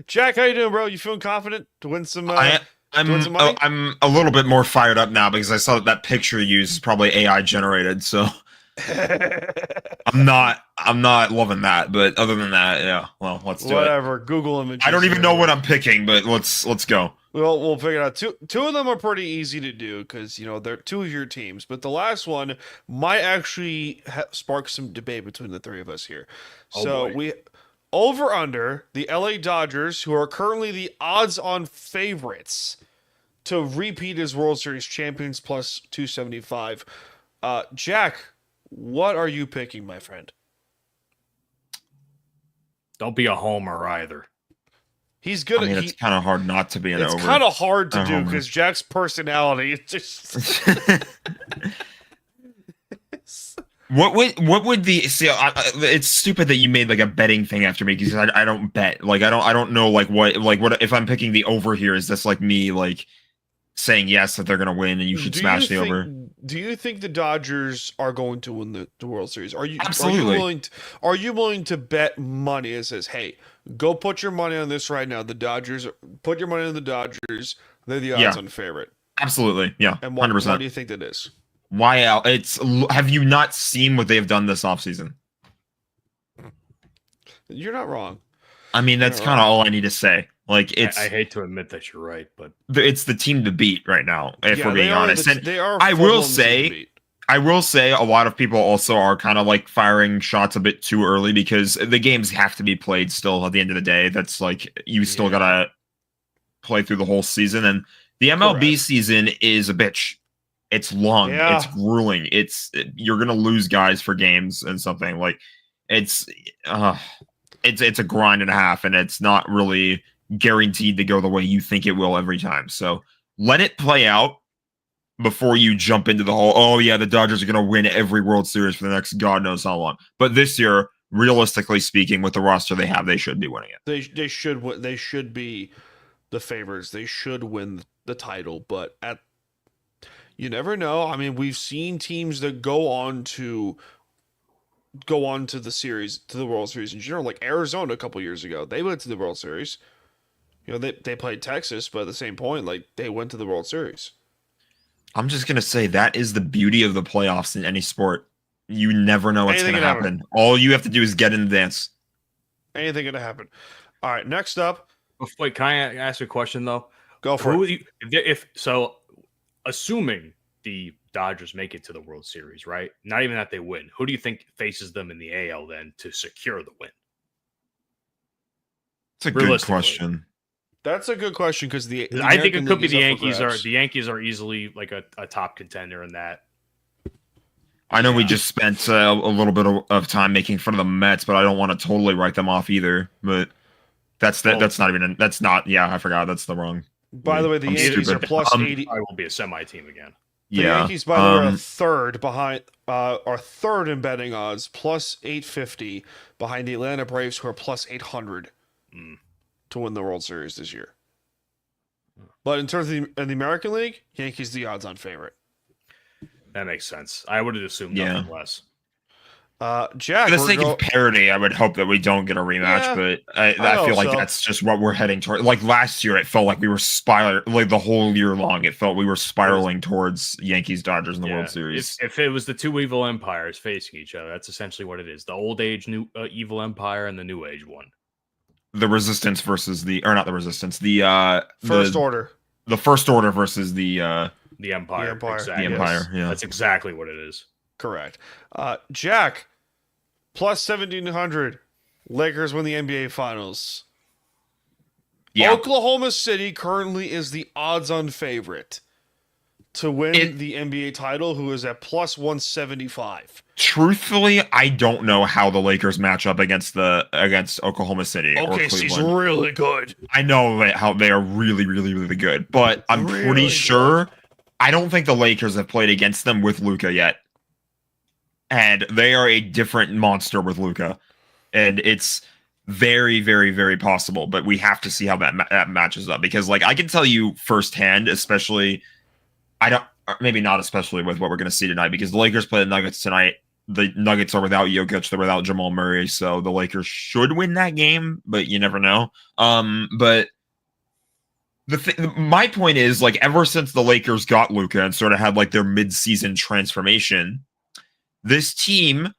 Jack, how you doing, bro? You feeling confident to win some? win some money? I'm a little bit more fired up now because I saw that picture you used is probably AI generated. So I'm not loving that. But other than that, yeah. Well, let's do it. Whatever. Google images. I don't even know what I'm picking, but let's go. Well, we'll figure it out. Two of them are pretty easy to do because they're two of your teams. But the last one might actually spark some debate between the three of us here. Oh, So boy. we over under the LA Dodgers, who are currently the odds-on favorites to repeat as World Series champions, plus 275. Jack, what are you picking, my friend? Don't be a homer either. He's good. I mean, it's kind of hard not to be an It's over. kind of hard to a do homer. because Jack's personality is just. What would the see? It's stupid that you made like a betting thing after me because I don't bet. Like I don't know what if I'm picking the over here. Is this like me like saying yes that they're gonna win and you should smash the over? Do you think the Dodgers are going to win the World Series? Absolutely. Are you willing to bet money that says, "Hey, go put your money on this right now"? The Dodgers, put your money on the Dodgers. They're the odds-on favorite. Absolutely, yeah, And 100%. why do you think that is? Why out? Have you not seen what they've done this offseason? You're not wrong. I mean, that's kind of all I need to say. Like it's I hate to admit that you're right, but it's the team to beat right now, if Yeah, we're being they are honest. the- And they are. I full-blown will team to say, beat. a lot of people also are kind of like firing shots a bit too early because the games have to be played still at the end of the day. That's like you still gotta play through the whole season, and the MLB season is a bitch. It's long. Yeah. It's grueling. You're gonna lose guys for games and something like it's a grind and a half, and it's not really guaranteed to go the way you think it will every time. So let it play out before you jump into the whole, oh yeah, the Dodgers are going to win every World Series for the next God knows how long. But this year, realistically speaking, with the roster they have, they should be winning it. They should win. They should be the favorites. They should win the title. But you never know. I mean, we've seen teams that go on to the series, to the World Series in general, like Arizona a couple years ago. They went to the World Series. They played Texas, but at the same point, like they went to the World Series. I'm just going to say that is the beauty of the playoffs in any sport. You never know what's going to happen. All you have to do is get in the dance. Anything gonna happen. All right, next up. wait, can I ask a question though? Go for it. If so, assuming the Dodgers make it to the World Series, right? Not even that they win. Who do you think faces them in the AL then to secure the win? It's a good question. That's a good question because I think it could be the Yankees. Yankees are easily like a top contender in that. I know we just spent a little bit of time making fun of the Mets, but I don't want to totally write them off either. But that's not even that's not. Yeah, I forgot. That's the wrong. By the way, the Yankees are plus 80. I will be a semi team again. The Yankees, by the way, are third behind. Are third in betting odds, plus 850, behind the Atlanta Braves, who are plus 800 to win the World Series this year. But in terms of the American League, Yankees the odds-on favorite. That makes sense. I would have assumed nothing less. Jack, for the sake of parity, I would hope that we don't get a rematch, but I feel like that's just what we're heading toward. Like last year, it felt like we were like the whole year long, it felt we were spiraling towards Yankees Dodgers in the World Series. If it was the two evil empires facing each other, that's essentially what it is: the old age new evil empire and the new age one. The Resistance versus not the Resistance, the First Order. The First Order versus the Empire. The Empire. Exactly. The Empire. Yeah, that's exactly what it is. Correct. Jack. Plus 1,700. Lakers win the NBA Finals. Yeah. Oklahoma City currently is the odds-on favorite to win the NBA title, who is at plus 175. Truthfully, I don't know how the Lakers match up against Oklahoma City. Okay, she's really good. I know how they are really, really, really good, but I'm pretty sure I don't think the Lakers have played against them with Luka yet. And they are a different monster with Luka, and it's very, very, very possible. But we have to see how that matches up, because, like, I can tell you firsthand, especially, maybe not especially with what we're going to see tonight, because the Lakers play the Nuggets tonight. The Nuggets are without Jokic, they're without Jamal Murray, so the Lakers should win that game, but you never know. But my point is, like, ever since the Lakers got Luka and sort of had like their mid-season transformation, this team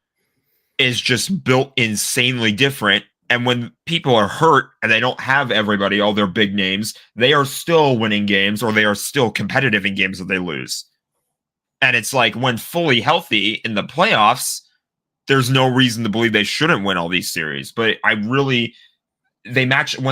is just built insanely different. And when people are hurt and they don't have everybody, all their big names, they are still winning games, or they are still competitive in games that they lose. And it's like, when fully healthy in the playoffs, there's no reason to believe they shouldn't win all these series. But when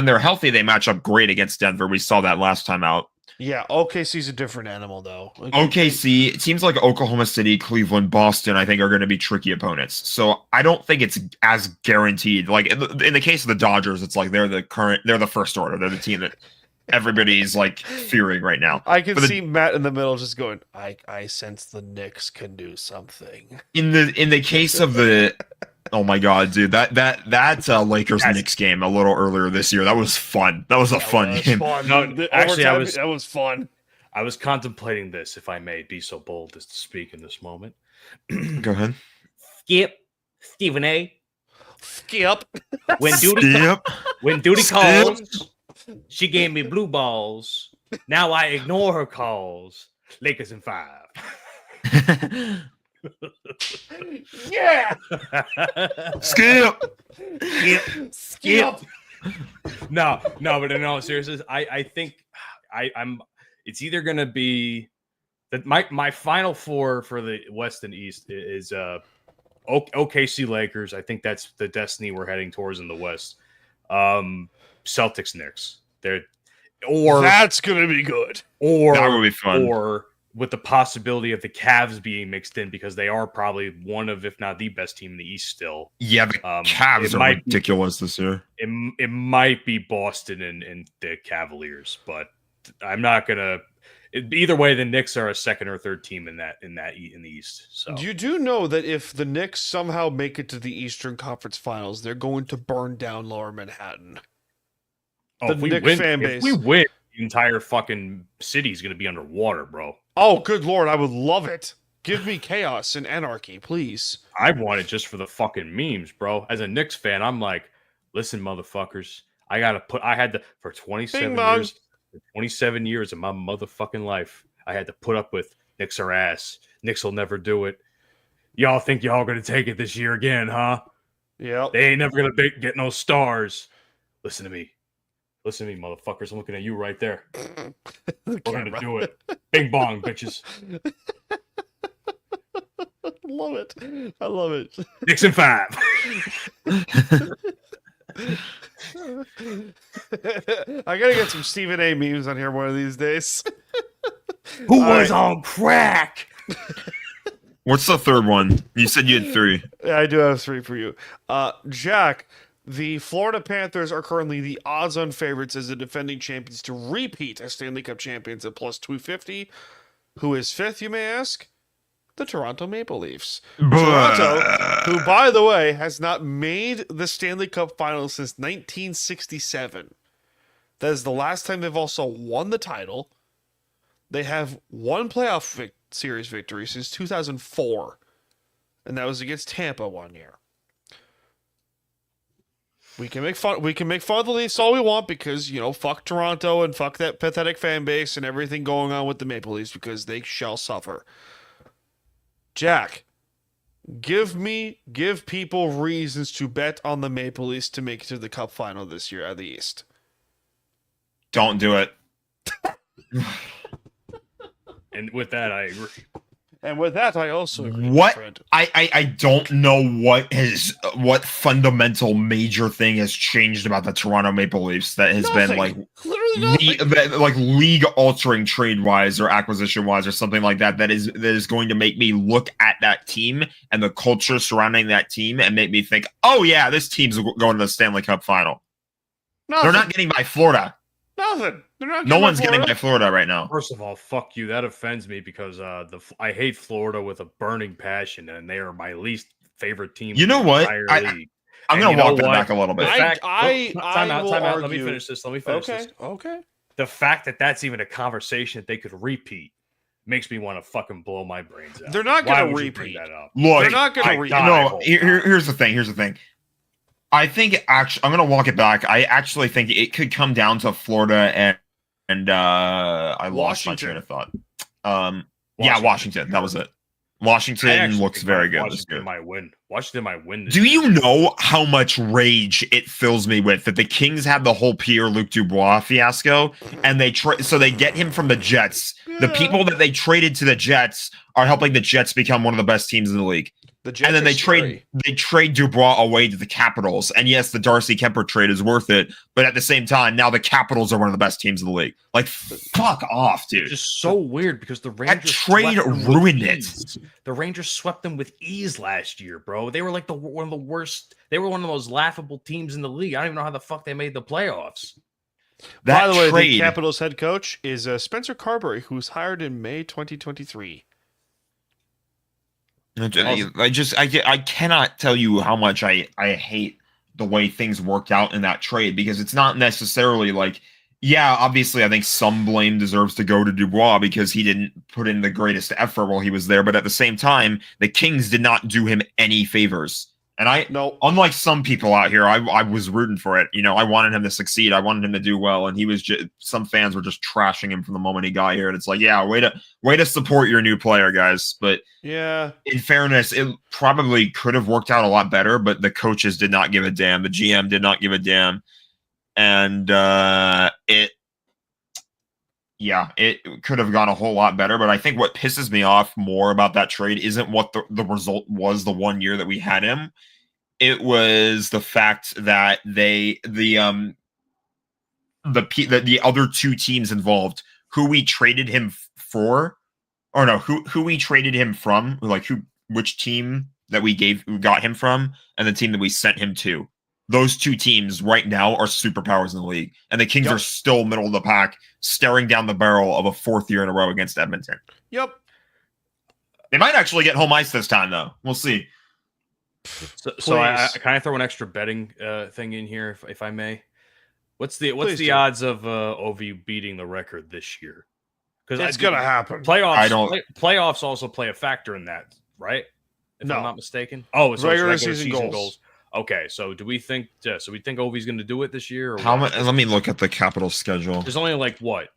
they're healthy, they match up great against Denver. We saw that last time out. Yeah, OKC's a different animal, though. OKC, teams like Oklahoma City, Cleveland, Boston, I think, are going to be tricky opponents. So I don't think it's as guaranteed. Like in the case of the Dodgers, it's like they're the first order. They're the team that everybody's like fearing right now. I can see Matt in the middle just going, I sense the Knicks can do something. In the case of the oh my god, dude, that Lakers Knicks game a little earlier this year, that was fun. That was a fun game. Fun. No, actually, that was fun. I was contemplating this, if I may be so bold as to speak in this moment. Go ahead. Stephen A. Skip. When duty calls, she gave me blue balls. Now I ignore her calls. Lakers in 5. Yeah. Skip. No, but in all seriousness, I think I'm. It's either going to be that my final four for the West and East is OKC Lakers. I think that's the destiny we're heading towards in the West. Celtics Knicks. That's gonna be good. Or that would be fun. Or with the possibility of the Cavs being mixed in, because they are probably one of, if not the best team in the East still. Yeah, the Cavs are ridiculous this year. It might be Boston and the Cavaliers, but I'm not gonna. Either way, the Knicks are a second or third team in the East. So you do know that if the Knicks somehow make it to the Eastern Conference Finals, they're going to burn down Lower Manhattan. If we win, the entire fucking city is going to be underwater, bro. Oh, good lord, I would love it. Give me chaos and anarchy, please. I want it just for the fucking memes, bro. As a Knicks fan, I'm like, listen, motherfuckers, for 27 years of my motherfucking life, I had to put up with Knicks are ass. Knicks will never do it. Y'all think y'all going to take it this year again, huh? Yeah. They ain't never going to get no stars. Listen to me, motherfuckers. I'm looking at you right there. We're going to do it. Bing bong, bitches. I love it. Knicks in 5. I gotta get some Stephen A. memes on here one of these days. Who was on crack? What's the third one? You said you had 3. Yeah, I do have 3 for you. Jack, the Florida Panthers are currently the odds-on favorites as the defending champions to repeat as Stanley Cup champions at plus 250. Who is 5th, you may ask? The Toronto Maple Leafs. Toronto, who, by the way, has not made the Stanley Cup Finals since 1967. That is the last time they've also won the title. They have one playoff series victory since 2004, and that was against Tampa one year. We can make fun of the Leafs all we want because, fuck Toronto and fuck that pathetic fan base and everything going on with the Maple Leafs because they shall suffer. Jack, give people reasons to bet on the Maple Leafs to make it to the Cup final this year at the East. Don't do it. And with that, I agree. And with that, I also agree. What? I don't know what fundamental major thing has changed about the Toronto Maple Leafs that has been like league altering trade wise or acquisition wise or something like that is going to make me look at that team and the culture surrounding that team and make me think, oh yeah, this team's going to the Stanley Cup final. Nothing. They're not getting by Florida. Nothing. They're not. No one's getting by Florida right now. First of all, fuck you. That offends me because I hate Florida with a burning passion, and they are my least favorite team. You know what? I'm going to walk that back a little bit. Time out. Argue. Let me finish this. Okay. The fact that that's even a conversation that they could repeat makes me want to fucking blow my brains out. They're not going to repeat that up. Look, they're not going to repeat. No, here's the thing. I think actually, I'm going to walk it back. I actually think it could come down to Florida and I lost my train of thought. Washington. That was it. Washington looks very good. Washington might win. Washington might win. Do you know how much rage it fills me with that the Kings had the whole Pierre-Luc Dubois fiasco, and they get him from the Jets. Yeah. The people that they traded to the Jets are helping the Jets become one of the best teams in the league. And then they trade Dubois away to the Capitals. And yes, the Darcy Kemper trade is worth it, but at the same time, now the Capitals are one of the best teams in the league. Like, fuck off, dude. It's just so weird because the Rangers that trade ruined it. The Rangers swept them with ease last year, bro. They were like one of the worst. They were one of those laughable teams in the league. I don't even know how the fuck they made the playoffs. By the way, the Capitals head coach is Spencer Carberry, who's hired in May 2023. I cannot tell you how much I hate the way things worked out in that trade because it's not necessarily like, yeah, obviously I think some blame deserves to go to Dubois because he didn't put in the greatest effort while he was there, but at the same time, the Kings did not do him any favors. And unlike some people out here, I was rooting for it. I wanted him to succeed. I wanted him to do well. And some fans were just trashing him from the moment he got here. And it's like, yeah, way to support your new player, guys. But yeah, in fairness, it probably could have worked out a lot better, but the coaches did not give a damn. The GM did not give a damn. And it could have gone a whole lot better. But I think what pisses me off more about that trade isn't what the result was the one year that we had him. It was the fact that the other two teams involved, who we traded him for, or no, who we traded him from, like which team that we got him from, and the team that we sent him to. Those two teams right now are superpowers in the league, and the Kings are still middle of the pack, staring down the barrel of a 4th year in a row against Edmonton. Yep. They might actually get home ice this time, though. We'll see. So I kind of throw an extra betting thing in here, if I may. What's the odds of OV beating the record this year? Because it's gonna happen. Playoffs also play a factor in that, right? If I'm not mistaken. Oh, it's regular season goals. Okay, so do we think? So we think Ovi's going to do it this year? Or let me look at the Capitals schedule. There's only like what?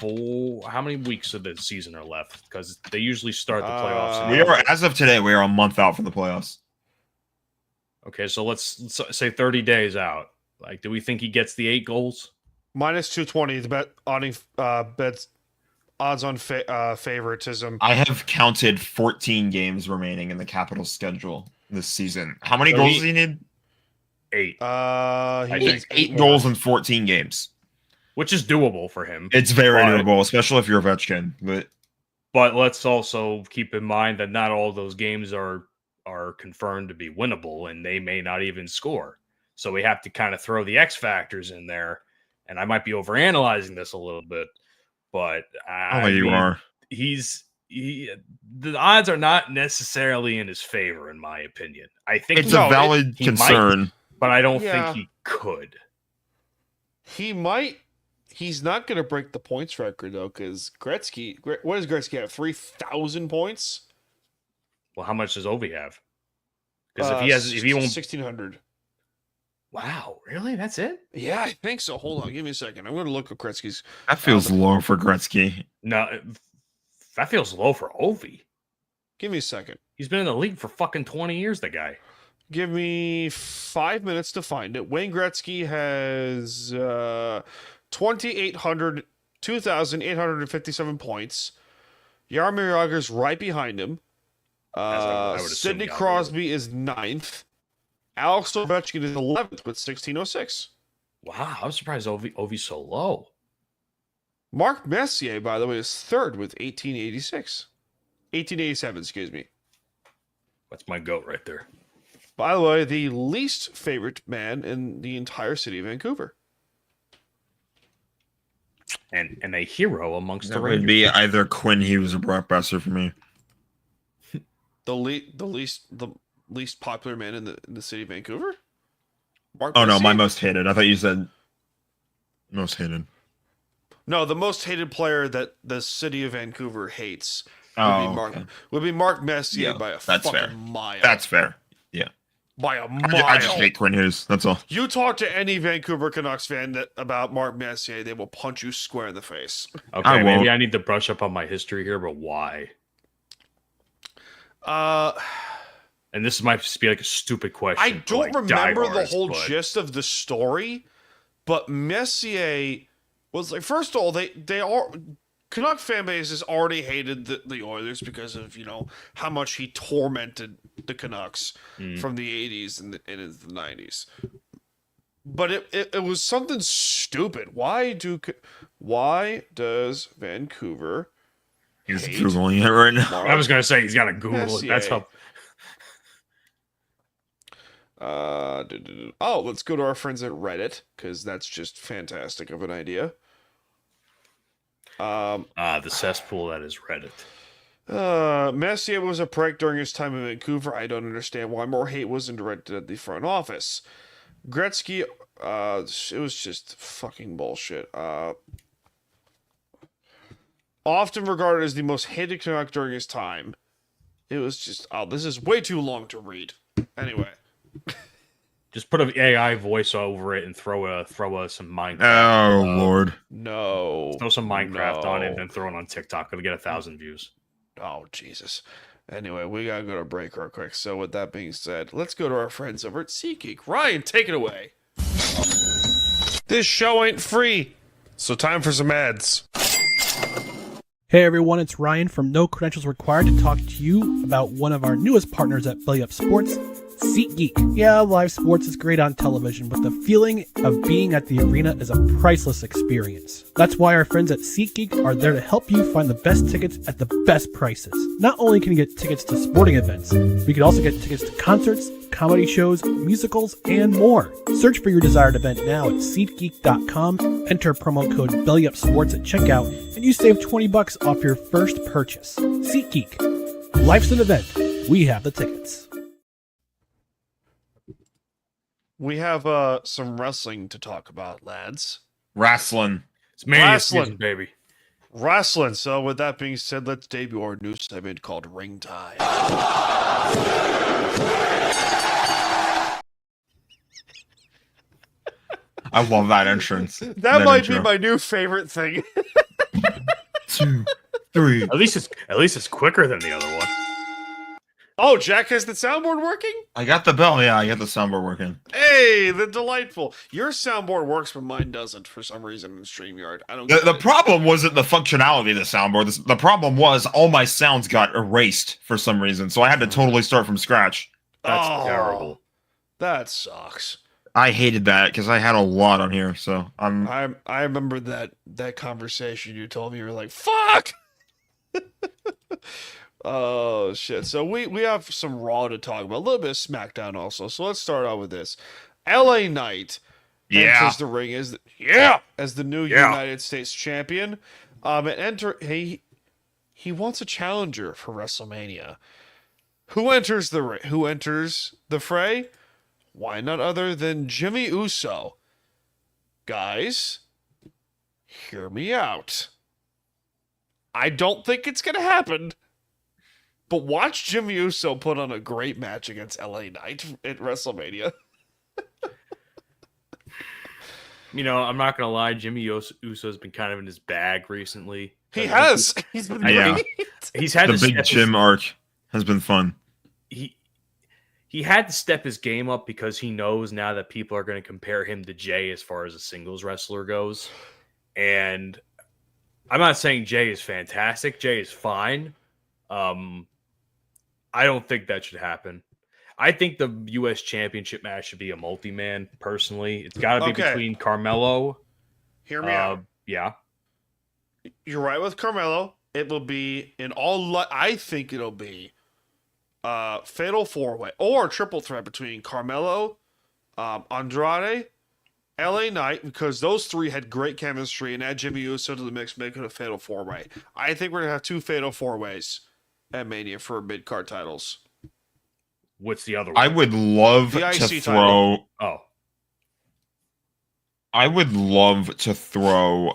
How many weeks of the season are left? Because they usually start the playoffs. As of today, we are a month out from the playoffs. Okay, so let's say 30 days out. Like, do we think he gets the 8 goals? Minus 220. The bets odds on favoritism. I have counted 14 games remaining in the Capitals schedule this season. How many goals does he need? 8. He needs 8 goals in 14 games. Which is doable for him. It's very doable, especially if you're Ovechkin. But But let's also keep in mind that not all those games are confirmed to be winnable, and they may not even score. So we have to kind of throw the X factors in there. And I might be overanalyzing this a little bit, but you are. The odds are not necessarily in his favor, in my opinion. I think it's a valid concern, but I don't think he could. He might. He's not going to break the points record though, because Gretzky. What does Gretzky have? 3,000 points. Well, how much does Ovi have? Because if he won't 1,600. Wow, really? That's it? Yeah, I think so. Hold on, give me a second. I'm going to look at Gretzky's. That feels low for Gretzky. No, that feels low for Ovi. Give me a second. He's been in the league for fucking 20 years, the guy. Give me 5 minutes to find it. Wayne Gretzky has 2,857 points. Jaromir Jagr's right behind him. Sidney Crosby is 9th. Alex Ovechkin is 11th with 1,606. Wow, I'm surprised Ovi's so low. Mark Messier, by the way, is 3rd with 1887, excuse me. That's my goat right there. By the way, the least favorite man in the entire city of Vancouver. And a hero amongst That the would Rangers. be either Quinn Hughes or Brock Besser for me. The least popular man in the city of Vancouver? Mark Oh, no, Messier? my most hated. I thought you said most hated. No, the most hated player that the city of Vancouver hates would be Mark Messier by a that's fucking fair. mile. That's fair. Yeah. By a mile. I just hate Quinn Hughes. That's all. You talk to any Vancouver Canucks fan about Mark Messier, they will punch you square in the face. Okay, maybe I need to brush up on my history here, but why? And this might just be like a stupid question. I don't remember the whole but... gist of the story, but Messier was like, first of all, they are Canuck fan bases already hated the Oilers because of, how much he tormented the Canucks from the 80s and into the 90s. But it was something stupid. Why does Vancouver He's Googling it right now. I was going to say he's got to Google Messier. it. That's how... let's go to our friends at Reddit, because that's just fantastic of an idea. the cesspool that is Reddit. Messier was a prick during his time in Vancouver. I don't understand why more hate wasn't directed at the front office. Gretzky, it was just fucking bullshit. Often regarded as the most hated Canuck during his time. It was just, this is way too long to read. Anyway. Just put an AI voice over it and throw some Minecraft. Oh, Lord. No. Throw some Minecraft on it and then throw it on TikTok. It'll get 1,000 views. Oh, Jesus. Anyway, we gotta go to break real quick. So with that being said, let's go to our friends over at SeatGeek. Ryan, take it away. This show ain't free, so time for some ads. Hey everyone, it's Ryan from No Credentials Required to talk to you about one of our newest partners at Belly Up Sports, SeatGeek. Yeah, live sports is great on television, but the feeling of being at the arena is a priceless experience. That's why our friends at SeatGeek are there to help you find the best tickets at the best prices. Not only can you get tickets to sporting events, but you can also get tickets to concerts, comedy shows, musicals, and more. Search for your desired event now at SeatGeek.com, enter promo code BellyUpSports at checkout, and you save $20 off your first purchase. SeatGeek. Life's an event. We have the tickets. We have some wrestling to talk about, lads. Wrestling. It's Mania Wrestling. season, baby. Wrestling. So with that being said, let's debut our new segment called Ring Time. I love that entrance. That might intro. be my new favorite thing. 2, 3. At least it's quicker than the other one. Oh, Jack has the soundboard working? I got the bell. Yeah, I got the soundboard working. Hey, the delightful. Your soundboard works, but mine doesn't for some reason in StreamYard. I don't get The it. problem wasn't the functionality of the soundboard. The problem was all my sounds got erased for some reason, so I had to totally start from scratch. That's terrible. That sucks. I hated that because I had a lot on here, so I remember that conversation you told me. You were like, "Fuck." Oh shit! So we have some Raw to talk about, a little bit of SmackDown also. So let's start out with this. LA Knight enters the ring as the new United States champion. He wants a challenger for WrestleMania. Who enters the fray? Why not other than Jimmy Uso? Guys, hear me out. I don't think it's gonna happen. But watch Jimmy Uso put on a great match against LA Knight at WrestleMania. You know, I'm not gonna lie, Jimmy Uso's been kind of in his bag recently. He has. He's been great. He's had the big Jim arc has been fun. He had to step his game up because he knows now that people are going to compare him to Jay as far as a singles wrestler goes. And I'm not saying Jay is fantastic. Jay is fine. I don't think that should happen. I think the U.S. Championship match should be a multi-man, personally. It's got to be between Carmelo. Hear me out. Yeah. You're right with Carmelo. It will be I think it'll be fatal 4-way or triple threat between Carmelo, Andrade, LA Knight, because those three had great chemistry, and add Jimmy Uso to the mix, make it a fatal 4-way. I think we're going to have 2 fatal 4-ways at Mania for mid-card titles. What's the other one? I would love to throw. I would love to throw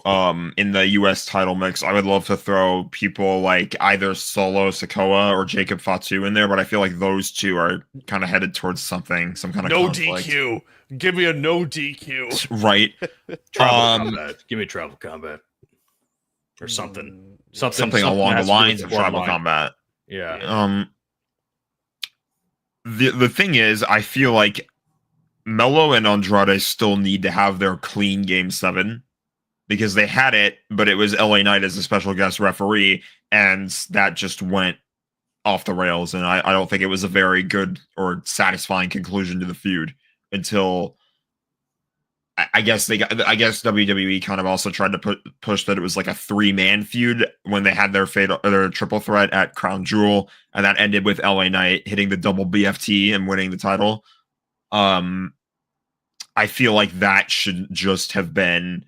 in the US title mix. I would love to throw people like either Solo Sikoa or Jacob Fatu in there, but I feel like those two are kind of headed towards some kind of conflict. DQ. Give me a no DQ. Right. Tribal combat. Give me tribal combat. Or something. Something along the lines of tribal combat. Yeah. The thing is, I feel like Melo and Andrade still need to have their clean Game 7 because they had it, but it was LA Knight as a special guest referee, and that just went off the rails, and I don't think it was a very good or satisfying conclusion to the feud until I guess WWE kind of also tried to push that it was like a 3-man feud when they had their triple threat at Crown Jewel, and that ended with LA Knight hitting the double BFT and winning the title. I feel like that should just have been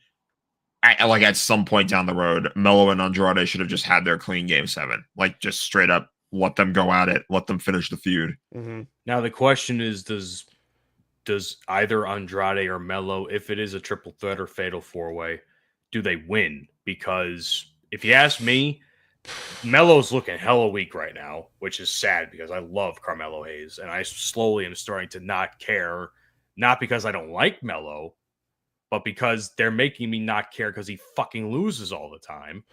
at some point down the road, Melo and Andrade should have just had their clean Game 7, like just straight up let them go at it, let them finish the feud. Mm-hmm. Now the question is, does either Andrade or Melo, if it is a triple threat or fatal 4-way, do they win? Because if you ask me, Melo's looking hella weak right now, which is sad because I love Carmelo Hayes, and I slowly am starting to not care, not because I don't like Melo, but because they're making me not care because he fucking loses all the time.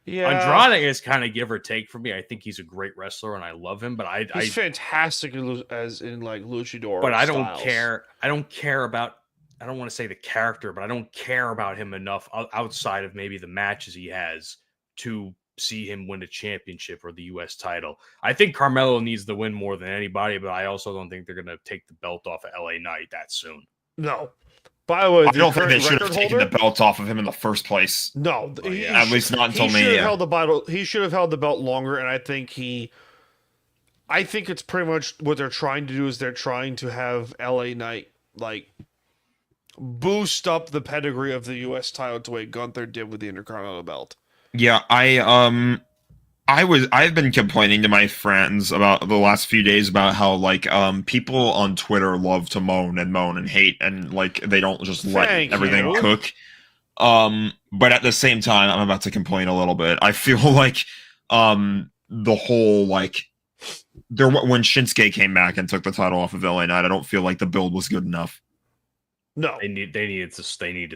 Yeah, Andrade is kind of give or take for me. I think he's a great wrestler and I love him, but he's fantastic as in like luchador. But I don't care. I don't care about. I don't want to say the character, but I don't care about him enough outside of maybe the matches he has to see him win a championship or the U.S. title. I think Carmelo needs the win more than anybody, but I also don't think they're going to take the belt off of LA Knight that soon. No. By the way, I don't think they should have taken the belt off of him in the first place. No, at least not until Mania. He should have held the belt longer, and I think it's pretty much what they're trying to do is they're trying to have LA Knight like boost up the pedigree of the U.S. title to what Gunther did with the Intercontinental belt. Yeah, I've been complaining to my friends about the last few days about how like people on Twitter love to moan and hate, and like they don't just let everything cook. But at the same time, I'm about to complain a little bit. I feel like the whole like when Shinsuke came back and took the title off of LA Knight, I don't feel like the build was good enough. No, they needed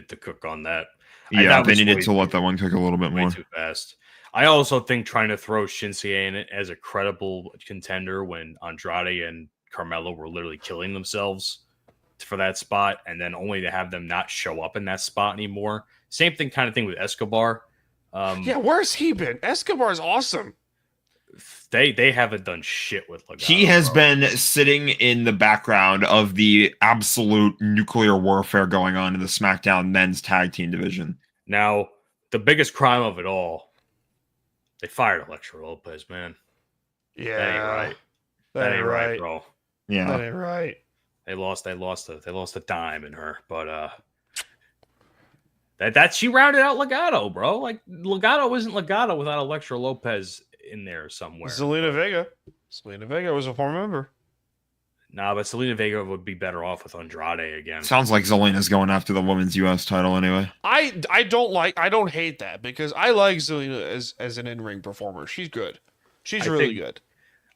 to cook on that. Yeah, they needed to let that one cook a little bit more. Too fast. I also think trying to throw Shinsuke in it as a credible contender when Andrade and Carmelo were literally killing themselves for that spot, and then only to have them not show up in that spot anymore. Same kind of thing with Escobar. Yeah, where's he been? Escobar's awesome. They haven't done shit with Legado. He has been sitting in the background of the absolute nuclear warfare going on in the SmackDown men's tag team division. Now, the biggest crime of it all They fired Elektra Lopez, man. Yeah, That ain't right. That ain't right, bro. Yeah. That ain't right. They lost a dime in her, but that she rounded out Legato, bro. Like Legato isn't Legato without Elektra Lopez in there somewhere. Zelina Vega. Zelina Vega was a former member. Nah, but Zelina Vega would be better off with Andrade again. Sounds like Zelina's going after the women's U.S. title anyway. I don't hate that because I like Zelina as an in-ring performer. She's good. She's really good.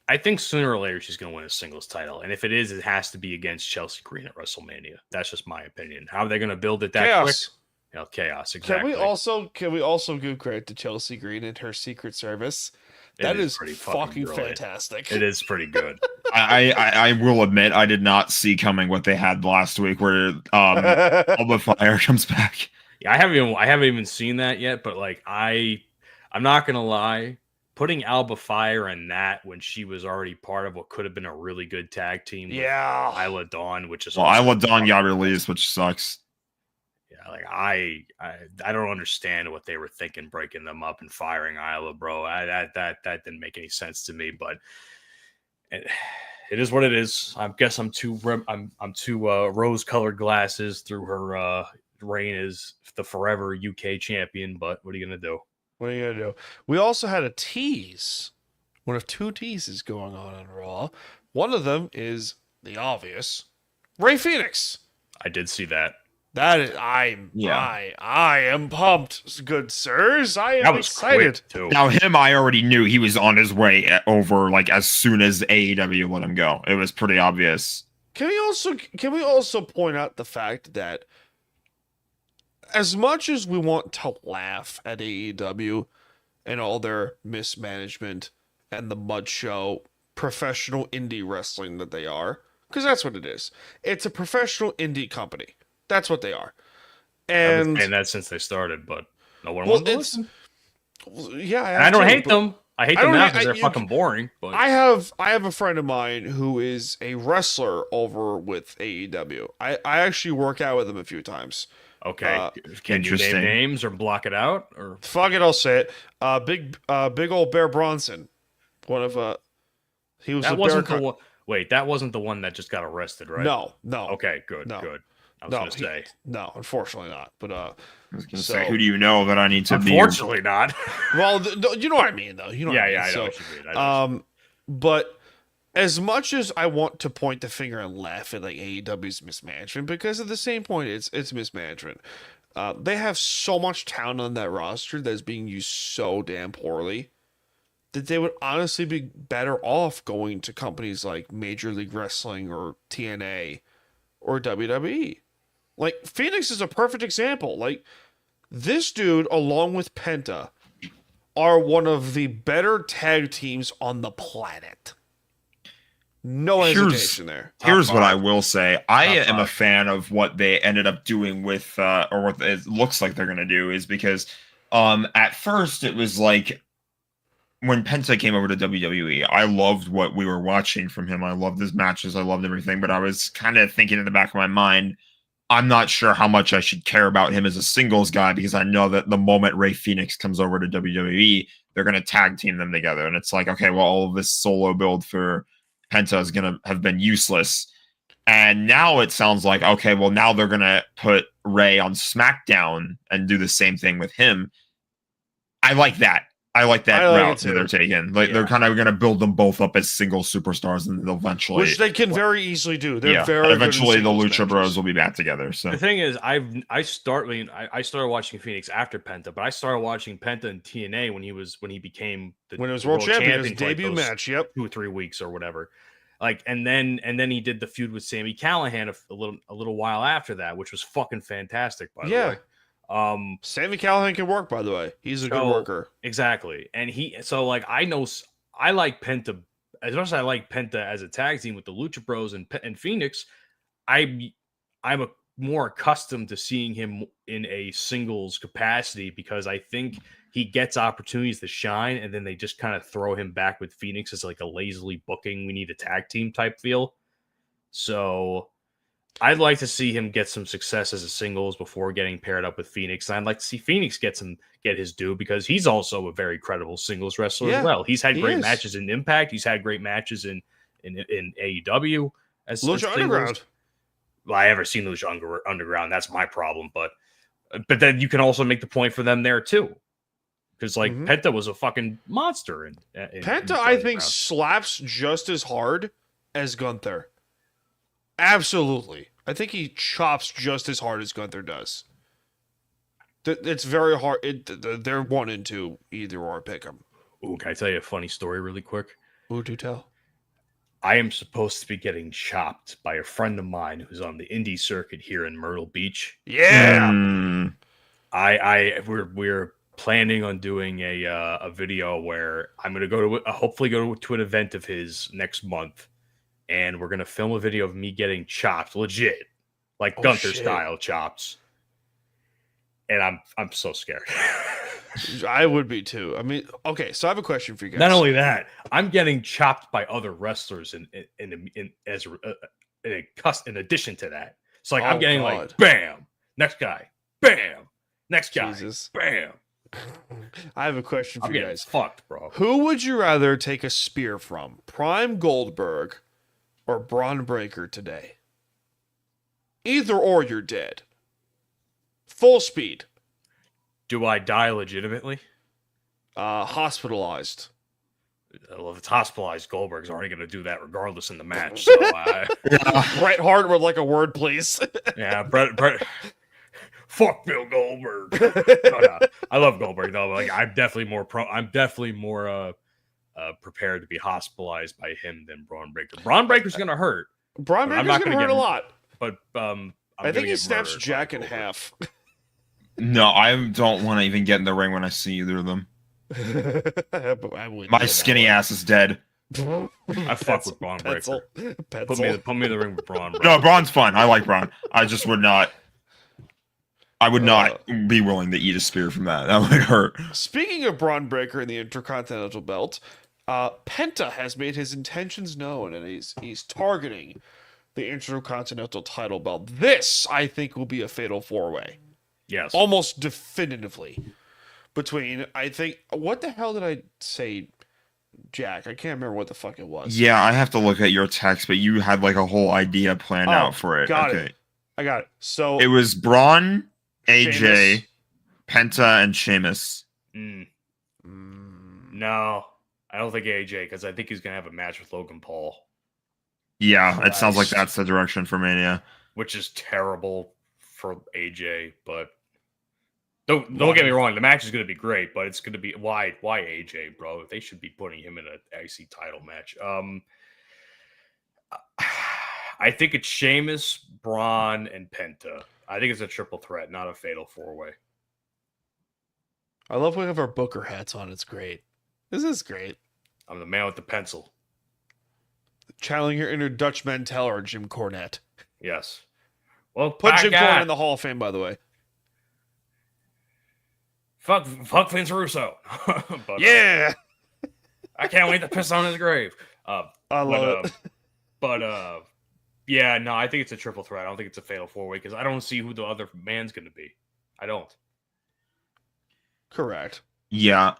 I think sooner or later she's going to win a singles title, and if it is, it has to be against Chelsea Green at WrestleMania. That's just my opinion. How are they going to build it that Chaos. quick? You know, chaos. Exactly. Can we also give credit to Chelsea Green and her Secret Service? That is pretty fucking brilliant. fantastic. It is pretty good. I will admit I did not see coming what they had last week where Alba Fire comes back. Yeah, I haven't even seen that yet, but like I'm not gonna lie, putting Alba Fire in that when she was already part of what could have been a really good tag team with Isla Dawn, which is Isla Dawn got released, which sucks. Yeah, like I don't understand what they were thinking breaking them up and firing Isla, bro. That didn't make any sense to me, but it is what it is. I guess I'm too rose-colored glasses through her reign as the forever UK champion, but what are you gonna do? What are you gonna do? We also had a tease. One of two teases going on Raw. One of them is the obvious. Ray Phoenix. I did see that. That is, I am pumped, good sirs. I am excited. Too. Now him, I already knew he was on his way over. Like as soon as AEW let him go, it was pretty obvious. Can we also point out the fact that as much as we want to laugh at AEW and all their mismanagement and the mud show professional indie wrestling that they are, because that's what it is. It's a professional indie company. That's what they are. And I've been saying that since they started, but no one wants to listen. Yeah, and I don't hate them. I hate them now because they're fucking boring. But I have a friend of mine who is a wrestler over with AEW. I actually work out with him a few times. Okay, can you name names or block it out? Or fuck it, I'll say it. Big old Bear Bronson. One of he was. That wasn't the one. Wait, that wasn't the one that just got arrested, right? No. Okay, good. I was going to say. No, unfortunately not. But I was going to say, who do you know that I need to unfortunately be? not. Well, you know what I mean, though. You know. Yeah, I know what you mean. But as much as I want to point the finger and laugh at like AEW's mismanagement, because at the same point, it's mismanagement. They have so much talent on that roster that's being used so damn poorly that they would honestly be better off going to companies like Major League Wrestling or TNA or WWE. Like, Phoenix is a perfect example. Like, this dude, along with Penta, are one of the better tag teams on the planet. No hesitation there. Here's what I will say. I am a fan of what they ended up doing with, or what it looks like they're going to do, is because at first it was like, when Penta came over to WWE, I loved what we were watching from him. I loved his matches. I loved everything. But I was kind of thinking in the back of my mind, I'm not sure how much I should care about him as a singles guy, because I know that the moment Ray Phoenix comes over to WWE, they're going to tag team them together. And it's like, okay, well, all of this solo build for Penta is going to have been useless. And now it sounds like, okay, well, now they're going to put Ray on SmackDown and do the same thing with him. I like that. I like that route that they're taking. Like they're kind of going to build them both up as single superstars, and they'll eventually, which they can very easily do. They're very eventually good the Lucha Bros will be back together. So the thing is, I started watching Phoenix after Penta, but I started watching Penta in TNA when he became when it was world champion, his debut like match. Yep, 2 or 3 weeks or whatever. Like and then he did the feud with Sami Callihan a little while after that, which was fucking fantastic. By the way. Sami Callihan can work, by the way. He's a good worker. Exactly. And I like Penta as much as I like Penta as a tag team with the Lucha Bros and Phoenix. I'm more accustomed to seeing him in a singles capacity because I think he gets opportunities to shine, and then they just kind of throw him back with Phoenix as like a lazily booking, we need a tag team type feel. So I'd like to see him get some success as a singles before getting paired up with Phoenix. And I'd like to see Phoenix get his due because he's also a very credible singles wrestler as well. He's had great matches in Impact. He's had great matches in AEW as Lucha Underground. Well, I haven't seen Lucha Underground. That's my problem. But then you can also make the point for them there too. Because Penta was a fucking monster. Penta, I think, slaps just as hard as Gunther. Absolutely. I think he chops just as hard as Gunther does. It's very hard. They're 1 and 2, either or pick them. Ooh, can I tell you a funny story really quick? Ooh, do tell. I am supposed to be getting chopped by a friend of mine who's on the indie circuit here in Myrtle Beach. Yeah. We're planning on doing a video where I'm going to go to hopefully go to an event of his next month. And we're going to film a video of me getting chopped, legit, like Gunther style chops. And I'm so scared. I would be too. I mean, okay, so I have a question for you guys. Not only that, I'm getting chopped by other wrestlers in addition to that. It's like I'm getting like bam, next guy, bam, next guy, bam. I have a question for you guys. Fucked, bro. Who would you rather take a spear from, Prime Goldberg or Braun Breaker today? Either or, you're dead. Full speed. Do I die legitimately? Hospitalized. Well, if it's hospitalized, Goldberg's already going to do that regardless in the match. So Bret Hart would like a word, please. Yeah, Bret. Fuck Bill Goldberg. I love Goldberg though. Like I'm definitely more prepared to be hospitalized by him than Braun Breaker. Braun Breaker's going to hurt. Braun Breaker's going to hurt a lot. But I think he snaps Jack in half. No, I don't want to even get in the ring when I see either of them. My skinny ass is dead. I fuck with Braun Breaker. Put me in the ring with Braun Breaker. No, Braun's fun. I like Braun. I just would not. I would not be willing to eat a spear from that. That would hurt. Speaking of Braun Breaker and the Intercontinental Belt, Penta has made his intentions known, and he's targeting the Intercontinental title belt. This, I think, will be a fatal 4-way. Yes. Almost definitively. Between, I think, what the hell did I say, Jack? I can't remember what the fuck it was. Yeah, I have to look at your text, but you had like a whole idea planned out for it. Got it. I got it. So it was Braun, AJ, Penta, and Sheamus. No, I don't think AJ, because I think he's going to have a match with Logan Paul. Yeah, it sounds like that's the direction for Mania. Which is terrible for AJ, but don't get me wrong, the match is going to be great, but it's going to be why AJ, bro? They should be putting him in an IC title match. I think it's Sheamus, Braun, and Penta. I think it's a triple threat, not a fatal 4-way. I love we have our Booker hats on. It's great. This is great. I'm the man with the pencil. Channeling your inner Dutch Mantel or Jim Cornette. Yes. Well, put Jim Cornette in the Hall of Fame, by the way. Fuck Vince Russo. But, yeah. I can't wait to piss on his grave. I love it. But yeah, no, I think it's a triple threat. I don't think it's a fatal 4-way because I don't see who the other man's going to be. I don't. Correct. Yeah.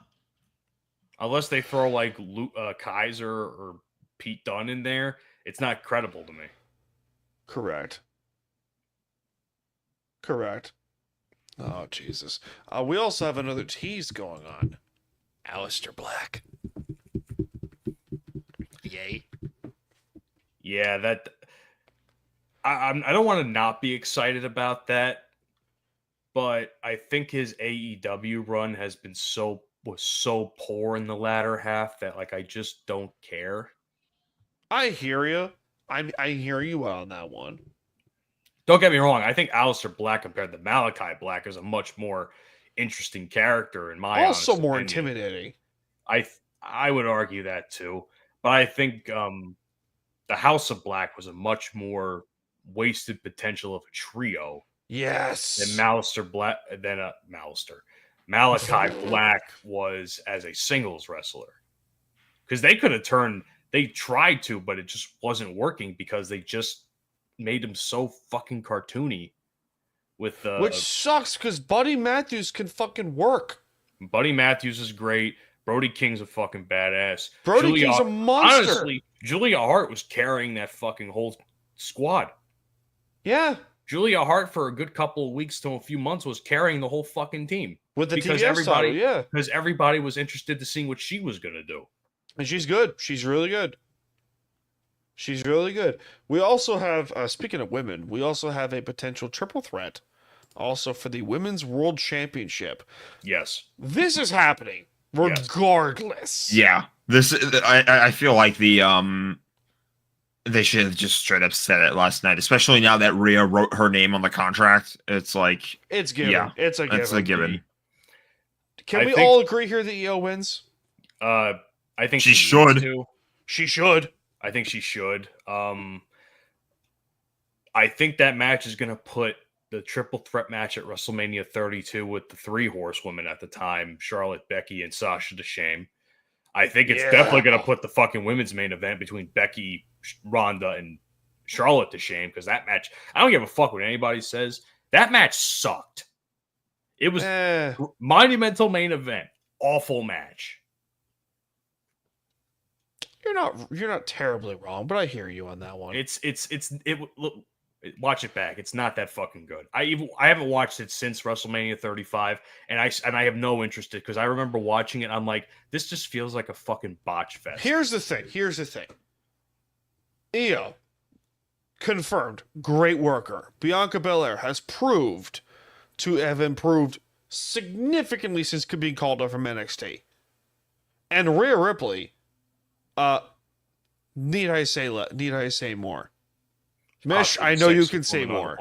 Unless they throw like Kaiser or Pete Dunne in there, it's not credible to me. Correct. Oh, Jesus. We also have another tease going on. Aleister Black. Yay. Yeah, that... I don't want to not be excited about that, but I think his AEW run was so poor in the latter half that like I just don't care. I hear you. I hear you on that one. Don't get me wrong. I think Aleister Black compared to Malachi Black is a much more interesting character in my also more opinion. Intimidating. I would argue that too, but I think the House of Black was a much more wasted potential of a trio. Yes. Than Malachi Black was as a singles wrestler. Because they could have they tried to, but it just wasn't working because they just made him so fucking cartoony. With which sucks because Buddy Matthews can fucking work. Buddy Matthews is great. Brody King's a fucking badass. Brody King's a monster. Honestly, Julia Hart was carrying that fucking whole squad. Yeah. Julia Hart for a good couple of weeks to a few months was carrying the whole fucking team. With the TBS title, yeah. Because everybody was interested to see what she was going to do. And she's good. She's really good. She's really good. We also have, speaking of women, we also have a potential triple threat also for the Women's World Championship. Yes. This is happening regardless. Yeah. I feel like they should have just straight up said it last night, especially now that Rhea wrote her name on the contract. It's like... It's given. Yeah, it's a given. It's a given. Can we all agree here that Io wins? I think she should. She should. I think she should. I think that match is going to put the triple threat match at WrestleMania 32 with the 3 horsewomen at the time, Charlotte, Becky, and Sasha to shame. I think it's definitely going to put the fucking women's main event between Becky, Ronda, and Charlotte to shame, because that match, I don't give a fuck what anybody says. That match sucked. It was monumental main event. Awful match. You're not terribly wrong, but I hear you on that one. Look, watch it back. It's not that fucking good. I haven't watched it since WrestleMania 35, and I have no interest in it because I remember watching it. And I'm like, this just feels like a fucking botch fest. Here's the thing. Io, confirmed, great worker. Bianca Belair has proved to have improved significantly since being called up from NXT. And Rhea Ripley, need I say more? Mish, I know you can say more.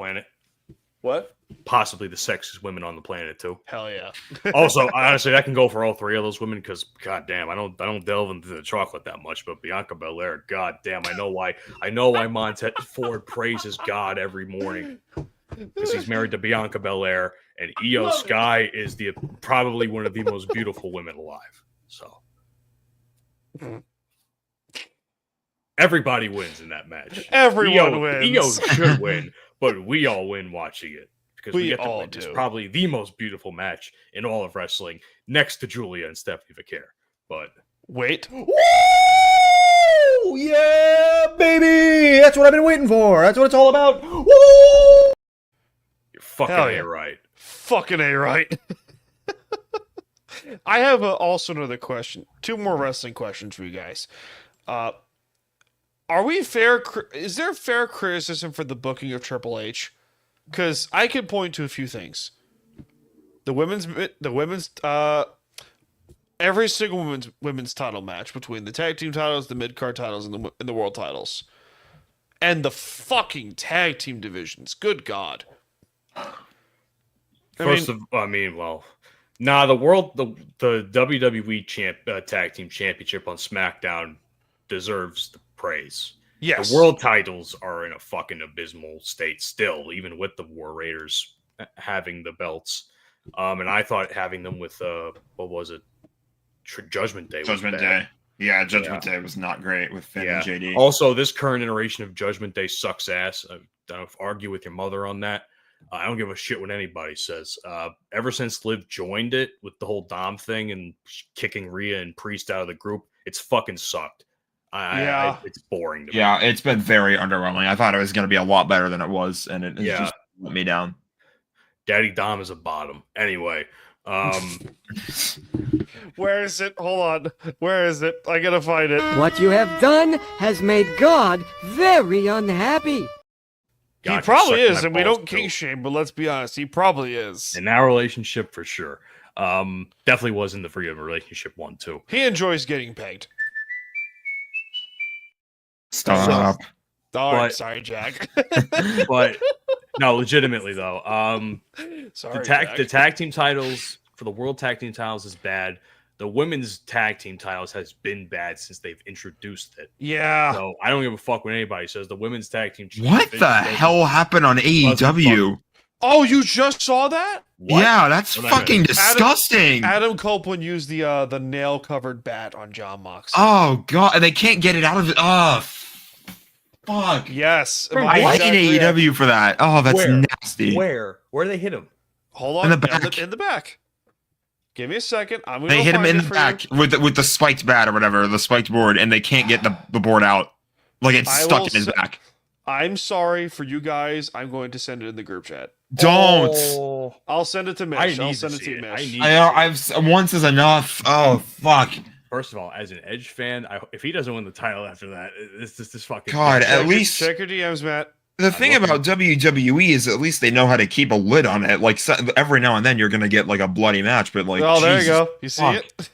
What? Possibly the sexiest women on the planet too. Hell yeah. Also, honestly, I can go for all 3 of those women because, goddamn, I don't delve into the chocolate that much. But Bianca Belair, goddamn, I know why Montez Ford praises God every morning because he's married to Bianca Belair, and Io Sky is probably one of the most beautiful women alive. So. Everybody wins in that match. Everyone wins. Io should win, but we all win watching it because we get to all witness do. probably the most beautiful match in all of wrestling, next to Julia and Stephanie Vaquer. But wait, woo! Yeah, baby! That's what I've been waiting for. That's what it's all about. Woo! You're fucking A-right. Fucking A-right. I have also another question. 2 more wrestling questions for you guys. Are we fair? Is there fair criticism for the booking of Triple H? Because I can point to a few things. The women's, every single women's title match between the tag team titles, the mid card titles, and the world titles, and the fucking tag team divisions. Good God. the WWE tag team championship on SmackDown deserves the praise. Yes. The world titles are in a fucking abysmal state still, even with the War Raiders having the belts. And I thought having them with what was it? Judgment Day. Judgment Day. Yeah, Judgment Day was not great with Finn and JD. Also, this current iteration of Judgment Day sucks ass. I don't argue with your mother on that. I don't give a shit what anybody says. Ever since Liv joined it with the whole Dom thing and kicking Rhea and Priest out of the group, it's fucking sucked. It's boring to me. Yeah, it's been very underwhelming. I thought it was going to be a lot better than it was, and it just let me down. Daddy Dom is a bottom. Anyway, where is it? Hold on. Where is it? I gotta find it. What you have done has made God very unhappy. He probably is, and we don't king shame, but let's be honest, he probably is. In our relationship, for sure. Definitely was in the freedom relationship one, too. He enjoys getting pegged. Stop. Sorry, Jack. But no, legitimately though, sorry, the tag team titles for the world tag team titles is bad. The women's tag team titles has been bad since they've introduced it. Yeah. So I don't give a fuck what anybody says. The women's tag team. What the hell happened on AEW? Oh, you just saw that? What? Yeah, that's fucking disgusting. Adam Copeland used the nail covered bat on John Moxley. Oh god, and they can't get it out of it. Oh. Fuck. Yes. I Why exactly in AEW for that? Oh, that's Where? nasty. Where do they hit him? Hold on. In the back. In the back. Give me a second. I'm gonna They go hit him find in it the for back you. with the spiked bat or whatever, the spiked board, and they can't get the board out. Like it's I stuck will in his se- back. I'm sorry for you guys. I'm going to send it in the group chat. Don't. Oh, I'll send it to Mitch. I need I'll to send it see to you, it. Mitch. I've once is enough. Oh fuck. First of all, as an Edge fan, if he doesn't win the title after that, this fucking God, thing. at least check your DMs, Matt. the thing about WWE is at least they know how to keep a lid on it. Like every now and then you're gonna get like a bloody match, but like Oh, there you Jesus go. You see fuck. it?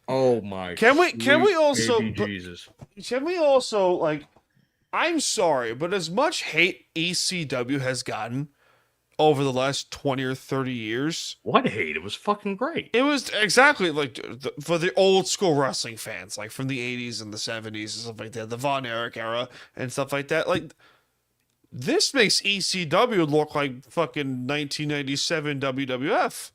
Oh my! Can we also baby Jesus? Can we also like? I'm sorry, but as much hate ECW has gotten over the last 20 or 30 years, What hate? It was fucking great. it was exactly like for the old school wrestling fans, like from the 80s and the 70s and stuff like that, the Von Erich era and stuff like that. Like, this makes ECW look like fucking 1997 WWF.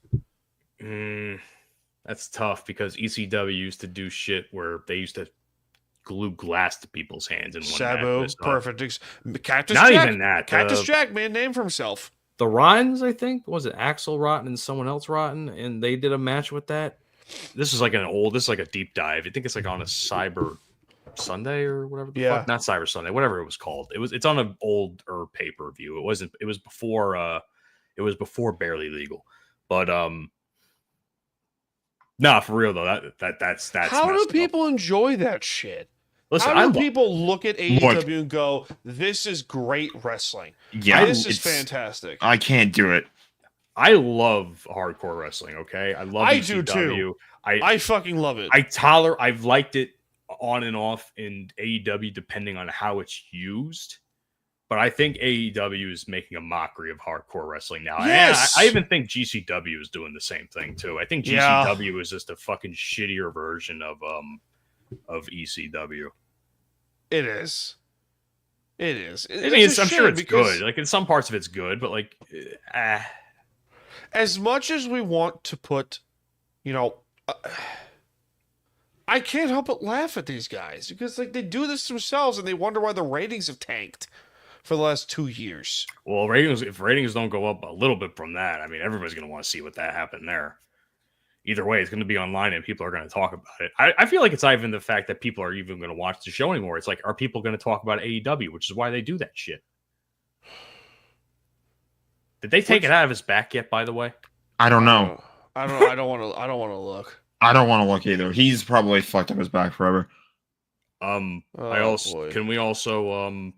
That's tough because ECW used to do shit where they used to glue glass to people's hands and Sabu, perfect. Cactus Not Jack, even that. Cactus Jack made a name for himself. The Rottens, I think, was it Axel Rotten and someone else Rotten, and they did a match with that. This is like a deep dive. I think it's like on a Cyber Sunday or whatever. Fuck, not Cyber Sunday, whatever it was called. It's on an older pay-per-view. It was before Barely Legal, but nah, for real though, that's How do people enjoy that shit? Listen, how do people look at AEW and go, "This is great wrestling. Yeah, this is fantastic." I can't do it. I love hardcore wrestling. Okay, I love. I ECW. do too. I fucking love it. I've liked it on and off in AEW depending on how it's used. But I think AEW is making a mockery of hardcore wrestling now. Yes. And I even think GCW is doing the same thing too. I think GCW is just a fucking shittier version of ECW. It is. It is. I mean, I'm sure it's good. Like in some parts of it's good, but like, as much as we want to put, I can't help but laugh at these guys because like they do this themselves and they wonder why the ratings have tanked for the last 2 years. Well, if ratings don't go up a little bit from that, I mean, everybody's going to want to see what that happened there. Either way, it's going to be online and people are going to talk about it. I feel like it's not even the fact that people are even going to watch the show anymore. It's like, are people going to talk about AEW, which is why they do that shit. Did they take it out of his back yet, by the way? I don't know. I don't want to look. I don't want to look either. He's probably fucked up his back forever. Can we also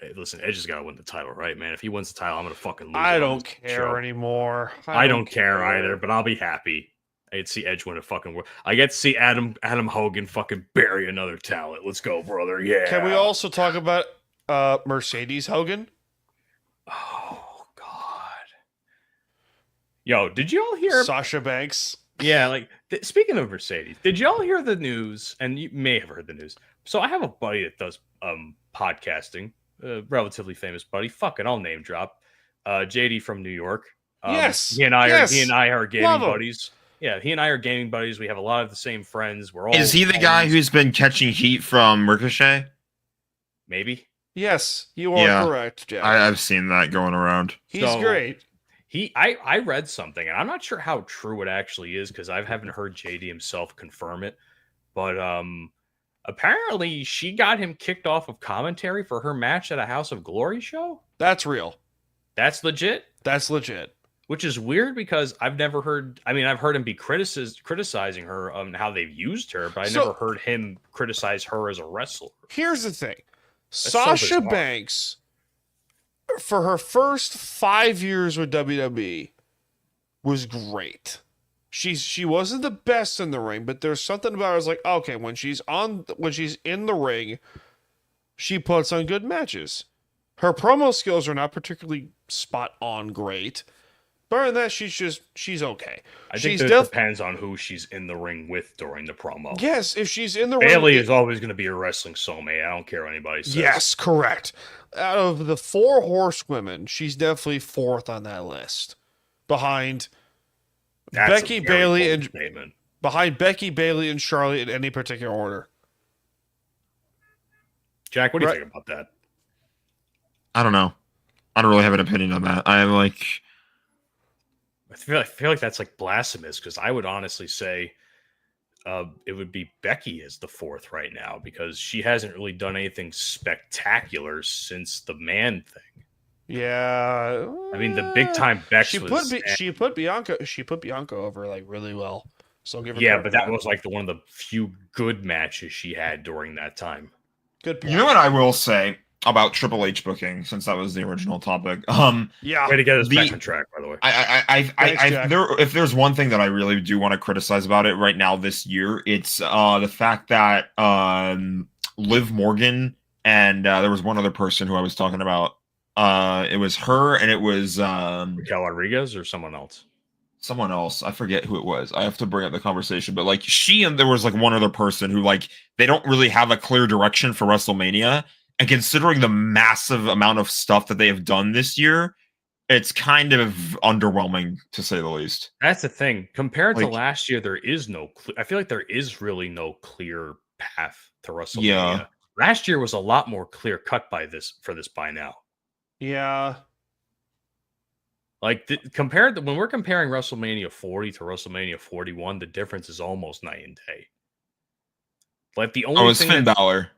hey, listen, Edge has got to win the title, right, man? If he wins the title, I'm going to fucking lose. I don't care anymore. I don't care either, but I'll be happy. I get to see Edge win a fucking world. I get to see Adam Hogan fucking bury another talent. Let's go, brother. Yeah. Can we also talk about Mercedes Hogan? Oh God. Yo, did you all hear Sasha Banks? Yeah, like speaking of Mercedes, did y'all hear the news? And you may have heard the news. So I have a buddy that does podcasting, a relatively famous buddy. Fuck it, I'll name drop. JD from New York. Yes. He and I are gaming buddies. Yeah, he and I are gaming buddies. We have a lot of the same friends. We're all. Is he the guy who's been catching heat from Ricochet? Maybe. Yes, you are correct, Jack. I've seen that going around. He's great. I read something, and I'm not sure how true it actually is because I haven't heard JD himself confirm it. But apparently, she got him kicked off of commentary for her match at a House of Glory show. That's real. That's legit. That's legit. Which is weird because I've never heard. I mean, I've heard him be criticizing her on how they've used her, but I never heard him criticize her as a wrestler. Here's the thing: Sasha Banks, for her first 5 years with WWE, was great. She wasn't the best in the ring, but there's something about her. I was like, okay, when she's in the ring, she puts on good matches. Her promo skills are not particularly spot on great. But other than that, she's okay. I think it depends on who she's in the ring with during the promo. Yes, if she's in the ring. Bayley is always going to be a wrestling soulmate. I don't care what anybody says. Yes, correct. Out of the 4 horsewomen, she's definitely 4th on that list. Behind Becky Bayley and Charlotte in any particular order. Jack, what do you think about that? I don't know. I don't really have an opinion on that. I am like, I feel like that's like blasphemous because I would honestly say it would be Becky as the fourth right now because she hasn't really done anything spectacular since the man thing. Yeah, I mean the big time Bex she put Bianca over like really well. So I'll give her yeah, but that was like one of the few good matches she had during that time. Good point. You know what I will say about Triple H booking, since that was the original topic. Yeah, way to get us back on track, by the way. If there's one thing that I really do want to criticize about it right now this year, it's the fact that Liv Morgan and there was one other person who I was talking about. It was her and it was Raquel Rodriguez or someone else. Someone else. I forget who it was. I have to bring up the conversation, but like she and there was like one other person who like they don't really have a clear direction for WrestleMania. And considering the massive amount of stuff that they have done this year, it's kind of underwhelming to say the least. That's the thing. Compared to last year, there is no. I feel like there is really no clear path to WrestleMania. Yeah. Last year was a lot more clear cut by now. Yeah. Like when we're comparing WrestleMania 40 to WrestleMania 41, the difference is almost night and day. Like the only it's Finn Balor.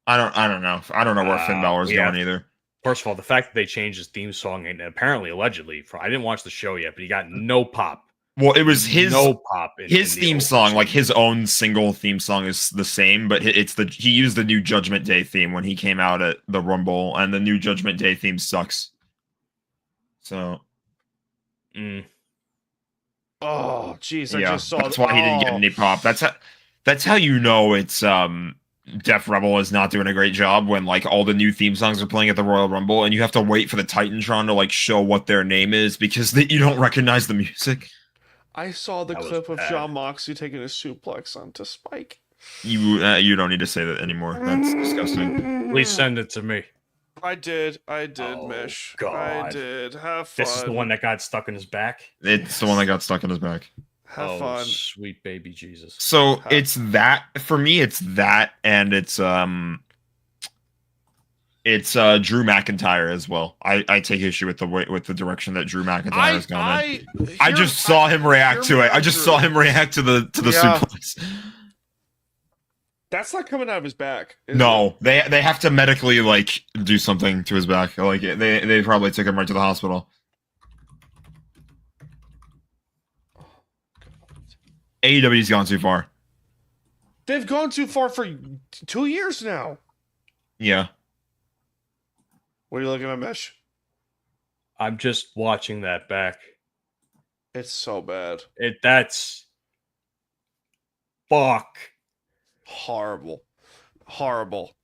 I don't know. I don't know where Finn Balor's going either. First of all, the fact that they changed his theme song and apparently, allegedly, I didn't watch the show yet, but he got no pop. Well, it was his pop. His theme song, like his own single theme song, is the same, but he used the new Judgment Day theme when he came out at the Rumble, and the new Judgment Day theme sucks. So, oh, jeez, I yeah, just saw. That's why he didn't get any pop. That's how you know it's Def Rebel is not doing a great job when like all the new theme songs are playing at the Royal Rumble, and you have to wait for the Titantron to like show what their name is because you don't recognize the music. I saw the clip of Jon Moxley taking a suplex onto Spike. You don't need to say that anymore. That's disgusting. Please send it to me. I did, Mish. God. I did. Have fun. This is the one that got stuck in his back? It's the one that got stuck in his back. Have fun. Sweet baby Jesus. So it's that for me. It's that, and it's Drew McIntyre as well. I take issue with the direction that Drew McIntyre has gone in. I just saw him react to it. I just saw him react to the suplex. That's not coming out of his back. No, they have to medically like do something to his back. Like they probably took him right to the hospital. AEW's gone too far. They've gone too far for 2 years now. Yeah. What are you looking at, Mish? I'm just watching that back. It's so bad. That's fuck. Horrible.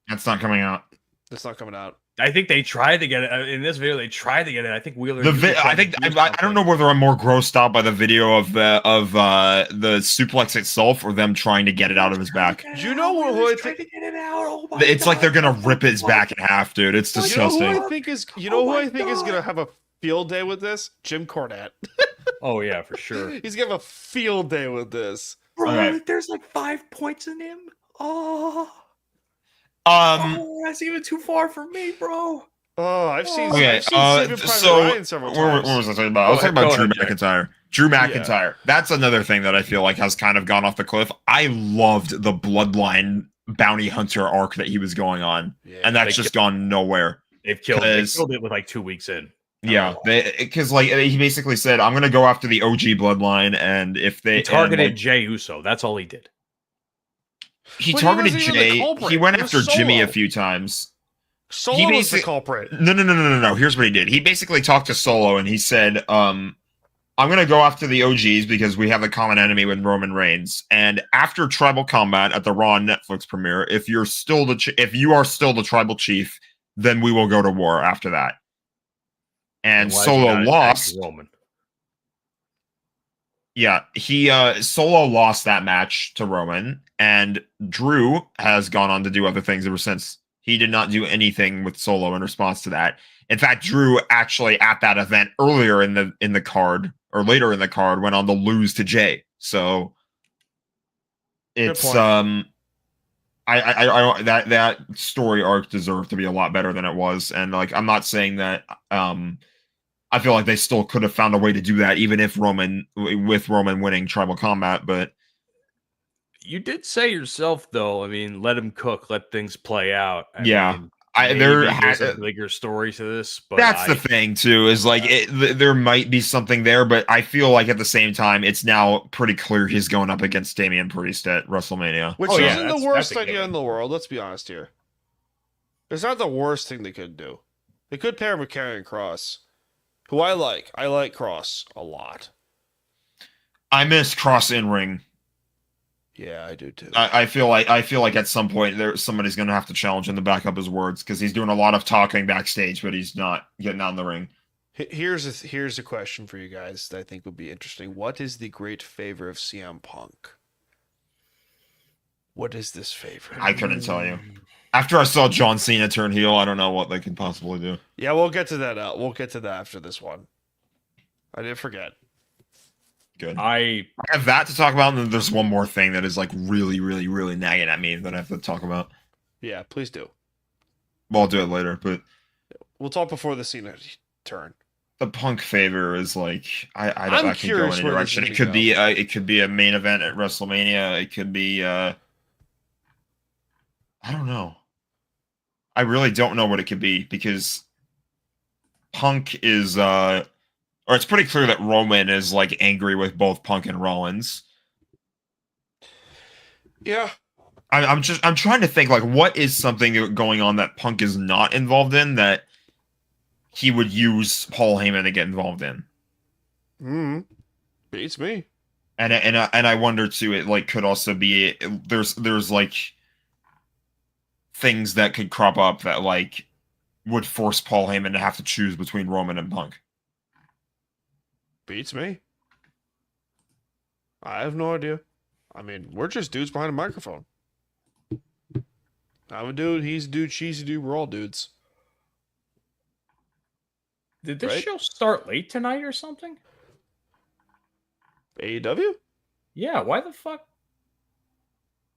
That's not coming out. It's not coming out. I think they tried to get it in this video. They tried to get it. I think Wheeler. I don't know whether I'm more grossed out by the video of the suplex itself or them trying to get it out of his back. Do you know who I think? It's like they're gonna rip his back in half, dude. It's disgusting. You know who I think is gonna have a field day with this? Jim Cornette. Oh yeah, for sure. He's gonna have a field day with this. Bro, there's like 5 points in him. That's even too far for me, bro. Oh, I've seen. Okay, I've seen so Ryan several times. what was I talking about? I was talking about Drew McIntyre. Drew McIntyre. Yeah. That's another thing that I feel like has kind of gone off the cliff. I loved the Bloodline bounty hunter arc that he was going on, and that's just gone nowhere. They've killed it with like 2 weeks in. Yeah, because like he basically said, "I'm going to go after the OG Bloodline," and if they targeted Jey Uso, that's all he did. He targeted Jay. He went after Jimmy a few times. Solo was the culprit. No. Here's what he did. He basically talked to Solo and he said, I'm going to go after the OGs because we have a common enemy with Roman Reigns. And after Tribal Combat at the Raw Netflix premiere, if you are still the Tribal Chief, then we will go to war after that. And Solo lost. Roman? Yeah, Solo lost that match to Roman, and Drew has gone on to do other things ever since. He did not do anything with Solo in response to that. In fact, Drew actually at that event earlier in the card or later in the card went on to lose to Jay. So it's I that story arc deserved to be a lot better than it was, and like I'm not saying that. I feel like they still could have found a way to do that, even if Roman winning Tribal Combat. But you did say yourself, though. I mean, let him cook, let things play out. I mean, there's a bigger story to this, but that's the thing too. Is like there might be something there, but I feel like at the same time, it's now pretty clear he's going up against Damian Priest at WrestleMania, which isn't the worst idea in the world. Let's be honest here. It's not the worst thing they could do. They could pair him with Karrion Kross, who I like. I like Kross a lot. I miss Kross in ring. Yeah, I do too. I feel like at some point somebody's going to have to challenge him to back up his words, because he's doing a lot of talking backstage, but he's not getting out in the ring. Here's a question for you guys that I think would be interesting. What is the great favor of CM Punk? What is this favor? I couldn't tell you. After I saw John Cena turn heel, I don't know what they can possibly do. Yeah, we'll get to that. We'll get to that after this one. I didn't forget. Good. I have that to talk about, and then there's one more thing that is like really, really, really nagging at me that I have to talk about. Yeah, please do. Well, I'll do it later, but we'll talk before the Cena turn. The Punk favor is like I I'm can go in any direction. It could be a main event at WrestleMania. It could be I don't know. I really don't know what it could be, because Punk is or it's pretty clear that Roman is like angry with both Punk and Rollins. Yeah. I'm trying to think, like, what is something going on that Punk is not involved in that he would use Paul Heyman to get involved in? Beats me. And I wonder too, it like could also be there's like things that could crop up that like would force Paul Heyman to have to choose between Roman and Punk. Beats me. I have no idea. I mean, we're just dudes behind a microphone. I'm a dude, he's a dude, she's a dude, we're all dudes. Did this show start late tonight or something? AEW? Yeah, why the fuck?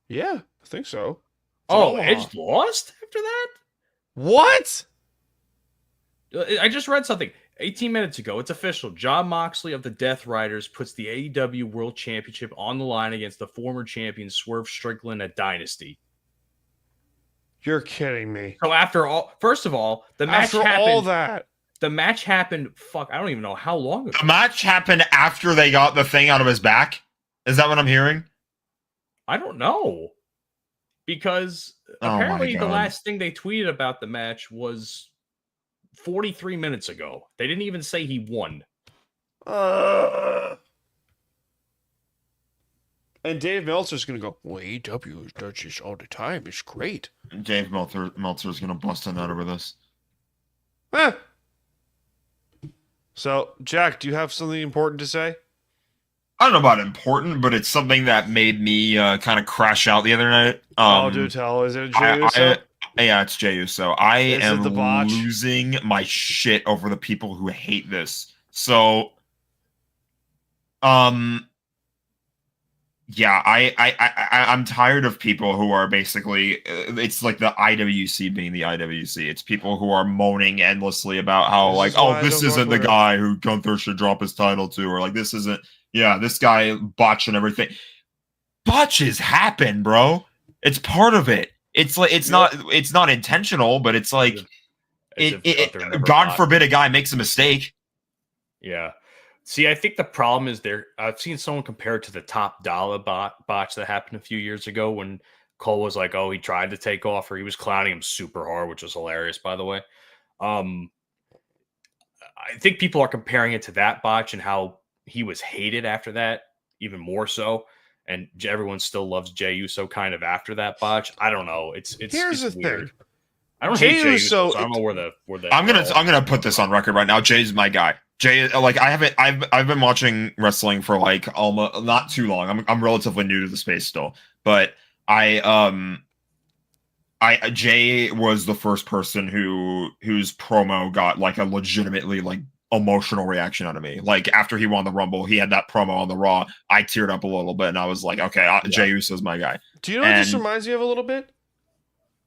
Yeah, I think so. Edge lost after that? What? I just read something 18 minutes ago. It's official. Jon Moxley of the Death Riders puts the AEW World Championship on the line against the former champion Swerve Strickland at Dynasty. You're kidding me. So first of all, the match happened. After all that. The match happened, I don't even know how long ago. The match happened after they got the thing out of his back? Is that what I'm hearing? I don't know. Because apparently the last thing they tweeted about the match was 43 minutes ago. They didn't even say he won. And Dave Meltzer's going to go, well, AEW does this all the time. It's great. Dave Meltzer's going to bust a nut over this. So, Jack, do you have something important to say? I don't know about important, but it's something that made me kind of crash out the other night. Do tell. Is it Jey Uso? Yeah, it's Jey Uso. I am losing my shit over the people who hate this. So, yeah, I'm tired of people who are basically, it's like the IWC being the IWC. It's people who are moaning endlessly about how this isn't the guy who Gunther should drop his title to, or like this isn't, this guy botching everything. Botches happen, bro. It's part of it. It's like it's not intentional, but it's like God forbid a guy makes a mistake. Yeah. See, I think the problem is I've seen someone compare it to the Top Dollar botch that happened a few years ago when Cole was like, he tried to take off, or he was clowning him super hard, which was hilarious, by the way. I think people are comparing it to that botch and how he was hated after that, even more so. And everyone still loves Jey Uso kind of after that botch. I don't know. It's weird. I don't hate Jey Uso. So I don't know where the. I'm gonna put this on record right now. Jay's my guy. Jey, like I've been watching wrestling for like almost not too long. I'm relatively new to the space still, but Jey was the first person whose promo got like a legitimately like emotional reaction out of me. Like after he won the Rumble, he had that promo on the Raw. I teared up a little bit, and I was like, okay, Jey Uso's my guy. Do you know what this reminds me of a little bit?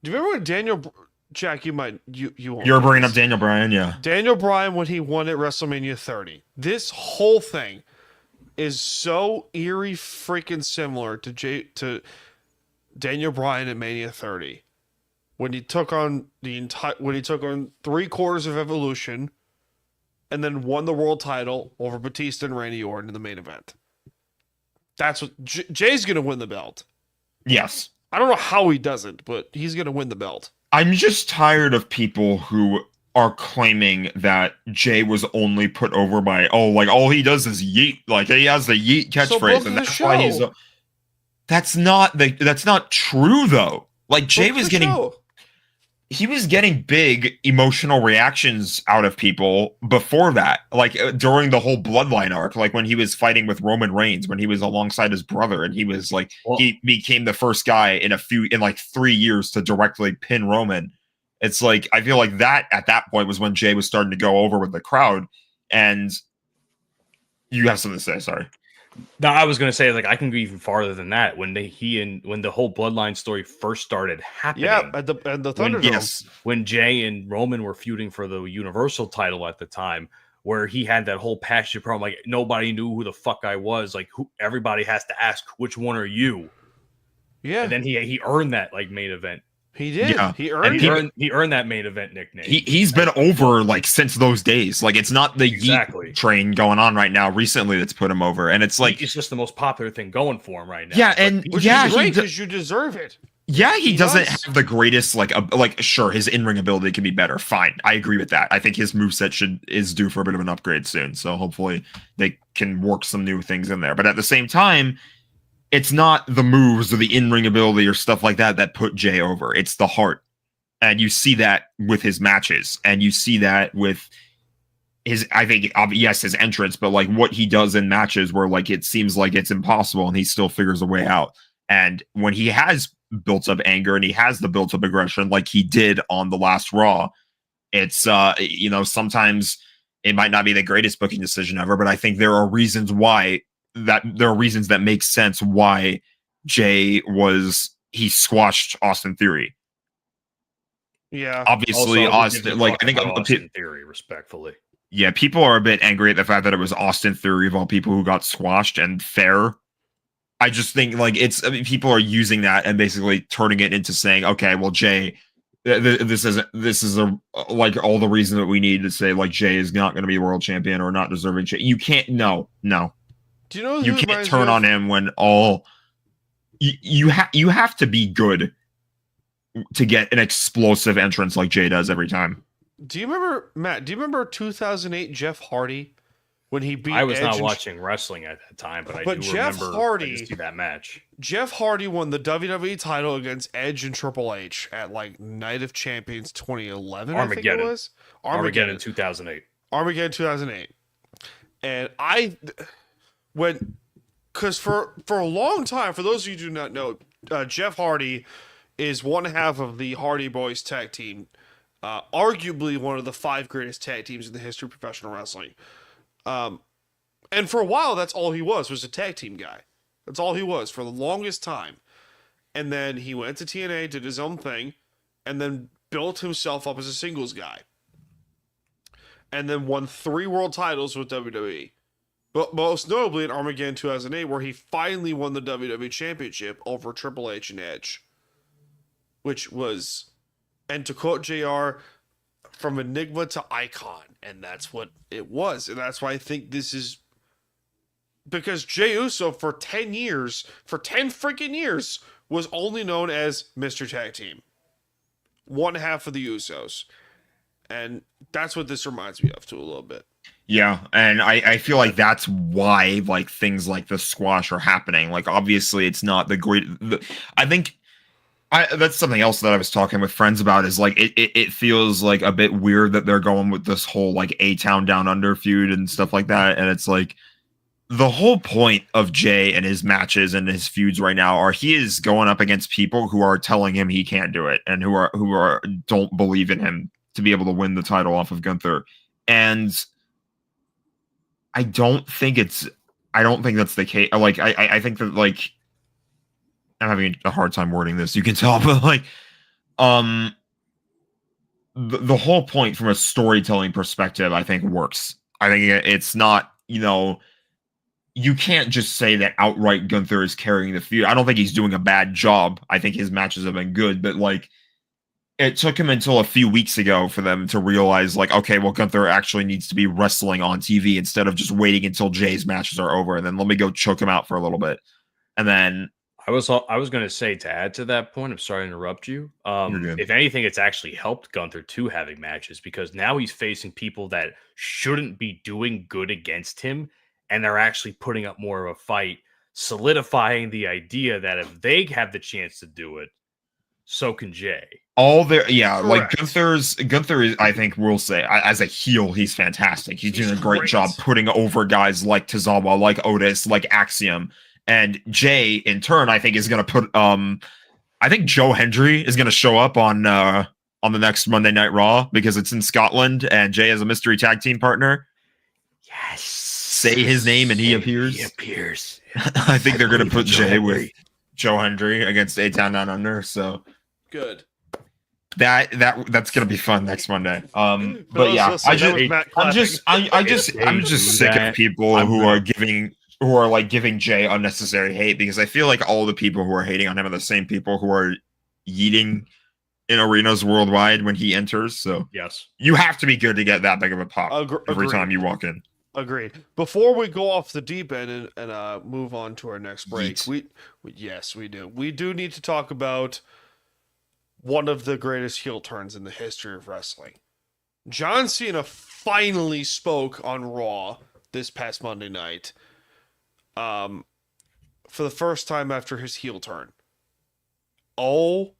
Do you remember when Jack, you might you won't. You're bringing up Daniel Bryan, yeah. Daniel Bryan when he won at WrestleMania 30. This whole thing is so eerie freaking similar to Daniel Bryan at Mania 30. When he took on three quarters of Evolution and then won the world title over Batista and Randy Orton in the main event. That's what Jay's going to win the belt. Yes. I don't know how he doesn't, but he's going to win the belt. I'm just tired of people who are claiming that Jay was only put over by, all he does is yeet. Like, he has the yeet catchphrase, and that's why he's... That's not true, though. Like, Jay was getting... He was getting big emotional reactions out of people before that, like during the whole Bloodline arc, like when he was fighting with Roman Reigns, when he was alongside his brother, and he was like, he became the first guy in 3 years to directly pin Roman. It's like, I feel like that at that point was when Jay was starting to go over with the crowd. And you have something to say, sorry. No, I was going to say, like, I can go even farther than that. When the whole Bloodline story first started happening, at the Thunderdome, when Jay and Roman were feuding for the Universal title at the time, where he had that whole passion problem, like nobody knew who the fuck I was, like everybody has to ask which one are you? Yeah, and then he earned that like main event. He did. Yeah. He earned that main event nickname. He's been over like since those days. Like it's not the Yeet train going on right now recently that's put him over, and it's like it's just the most popular thing going for him right now. Yeah, and which is great because you deserve it. Yeah, he doesn't have the greatest sure, his in-ring ability can be better. Fine, I agree with that. I think his moveset is due for a bit of an upgrade soon. So hopefully they can work some new things in there. But at the same time, it's not the moves or the in-ring ability or stuff like that put Jay over. It's the heart. And you see that with his matches. And you see that with his entrance, but like what he does in matches where like it seems like it's impossible and he still figures a way out. And when he has built up anger and he has the built up aggression like he did on the last Raw, it's, sometimes it might not be the greatest booking decision ever, but I think there are reasons that make sense why Jay squashed Austin Theory. Yeah. Obviously, Austin Theory, respectfully. Yeah, people are a bit angry at the fact that it was Austin Theory of all people who got squashed, and fair. I just think people are using that and basically turning it into saying, okay, well, Jay, this is all the reason that we need to say like Jay is not going to be world champion or not deserving. You can't. No. Do you know you can't turn on him when you have to be good to get an explosive entrance like Jay does every time. Do you remember, Matt? Do you remember 2008 Jeff Hardy when he beat? I was not watching wrestling at that time, but I do Jeff remember Hardy, that match. Jeff Hardy won the WWE title against Edge and Triple H at like Night of Champions 2011. Armageddon. I think it was Armageddon 2008. Armageddon 2008, and because for a long time, for those of you who do not know, Jeff Hardy is one half of the Hardy Boys tag team, arguably one of the 5 greatest tag teams in the history of professional wrestling. And for a while, that's all he was a tag team guy. That's all he was for the longest time. And then he went to TNA, did his own thing, and then built himself up as a singles guy. And then won 3 world titles with WWE. But most notably in Armageddon 2008, where he finally won the WWE Championship over Triple H and Edge. Which was, and to quote JR, from enigma to icon. And that's what it was. And that's why I think this is, because Jey Uso for 10 freaking years, was only known as Mr. Tag Team. One half of the Usos. And that's what this reminds me of too a little bit. Yeah, and I feel like that's why like things like the squash are happening. Like obviously it's not the great. I think that's something else that I was talking with friends about. Is like it feels like a bit weird that they're going with this whole like A-Town Down Under feud and stuff like that. And it's like the whole point of Jay and his matches and his feuds right now are he is going up against people who are telling him he can't do it and who don't believe in him to be able to win the title off of Gunther. And I don't think that's the case. Like, I think that, like, I'm having a hard time wording this, you can tell, but like, the whole point from a storytelling perspective, I think, works. I think it's not, you can't just say that outright Gunther is carrying the feud. I don't think he's doing a bad job. I think his matches have been good, but like, it took him until a few weeks ago for them to realize, like, okay, well, Gunther actually needs to be wrestling on TV instead of just waiting until Jay's matches are over, and then let me go choke him out for a little bit. And then I was going to say, to add to that point, I'm sorry to interrupt you. If anything, it's actually helped Gunther to having matches, because now he's facing people that shouldn't be doing good against him, and they're actually putting up more of a fight, solidifying the idea that if they have the chance to do it, so can Jay. Like Gunther is, I think we'll say, as a heel, he's fantastic. He's doing a great job putting over guys like Tozawa, like Otis, like Axiom. And Jay, in turn, I think is going to put, I think Joe Hendry is going to show up on the next Monday Night Raw, because it's in Scotland, and Jay has a mystery tag team partner. Yes. Say his name and he appears. He appears. I think they're going to put Jay with Joe Hendry against A-Town Down Under, so. Good. That's gonna be fun next Monday. But yeah, I'm just sick of people who are giving Jay unnecessary hate, because I feel like all the people who are hating on him are the same people who are yeeting in arenas worldwide when he enters. So yes, you have to be good to get that big of a pop every time you walk in. Agreed. Before we go off the deep end and move on to our next break, yes, we do. We do need to talk about one of the greatest heel turns in the history of wrestling. John Cena finally spoke on Raw this past Monday night, for the first time after his heel turn. Oh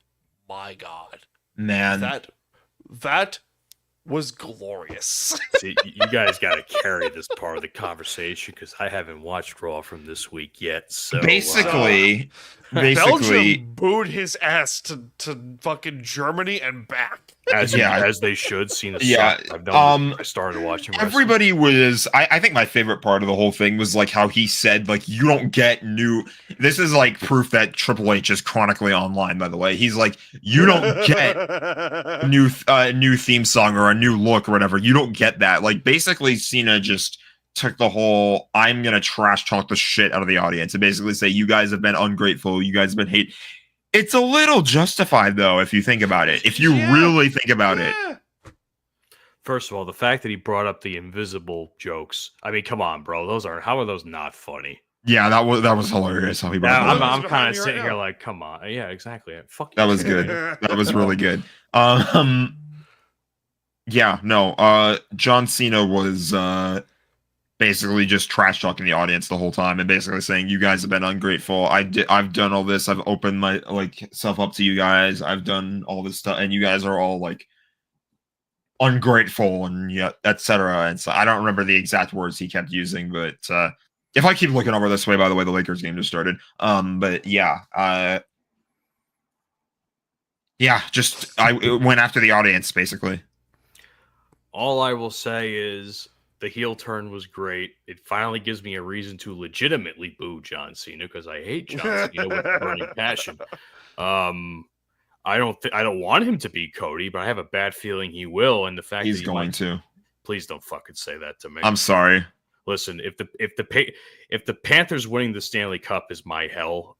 my God, man, that was glorious. See, you guys got to carry this part of the conversation, because I haven't watched Raw from this week yet. So basically, Belgium booed his ass to fucking Germany and back. As they should. Cena I started watching wrestling. Everybody was. I think my favorite part of the whole thing was like how he said, like, you don't get new. This is like proof that Triple H is chronically online. By the way, he's like, you don't get new theme song or a new look or whatever. You don't get that. Like, basically, Cena just took the whole I'm gonna trash talk the shit out of the audience and basically say, you guys have been ungrateful. You guys have been hate. It's a little justified, though, if you think about it. If you really think about it. First of all, the fact that he brought up the invisible jokes. I mean, come on, bro. How are those not funny? Yeah, that was hilarious how he brought them up. I'm kind of sitting here like, come on. Yeah, exactly. Fuck that was good. That was really good. John Cena was basically just trash talking the audience the whole time and basically saying, you guys have been ungrateful. I've done all this. I've opened my self up to you guys. I've done all this stuff, and you guys are all like ungrateful and etc. And so I don't remember the exact words he kept using, but if I keep looking over this way, by the way, the Lakers game just started. But I went after the audience basically. All I will say is, the heel turn was great. It finally gives me a reason to legitimately boo John Cena, because I hate John Cena with burning passion. I don't want him to beat Cody, but I have a bad feeling he will. And the fact he's that going to. Please don't fucking say that to me. I'm sorry. Listen, if the Panthers winning the Stanley Cup is my hell,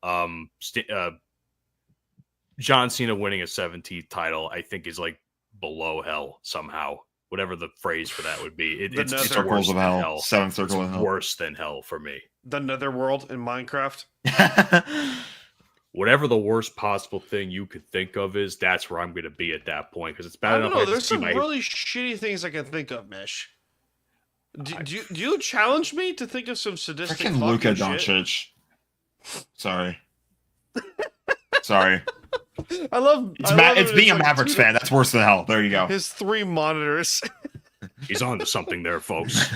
John Cena winning a 17th title, I think, is like below hell somehow. Whatever the phrase for that would be. It's circles of hell. 7 circles of hell. Worse than hell for me. The netherworld in Minecraft. Whatever the worst possible thing you could think of is, that's where I'm going to be at that point, because it's bad enough. No, there's some really shitty things I can think of, Mish. Do you challenge me to think of some sadistic fucking Luka Doncic? Sorry. I love it's being a Mavericks fan. That's worse than hell. There you go. His 3 monitors. He's on to something there, folks.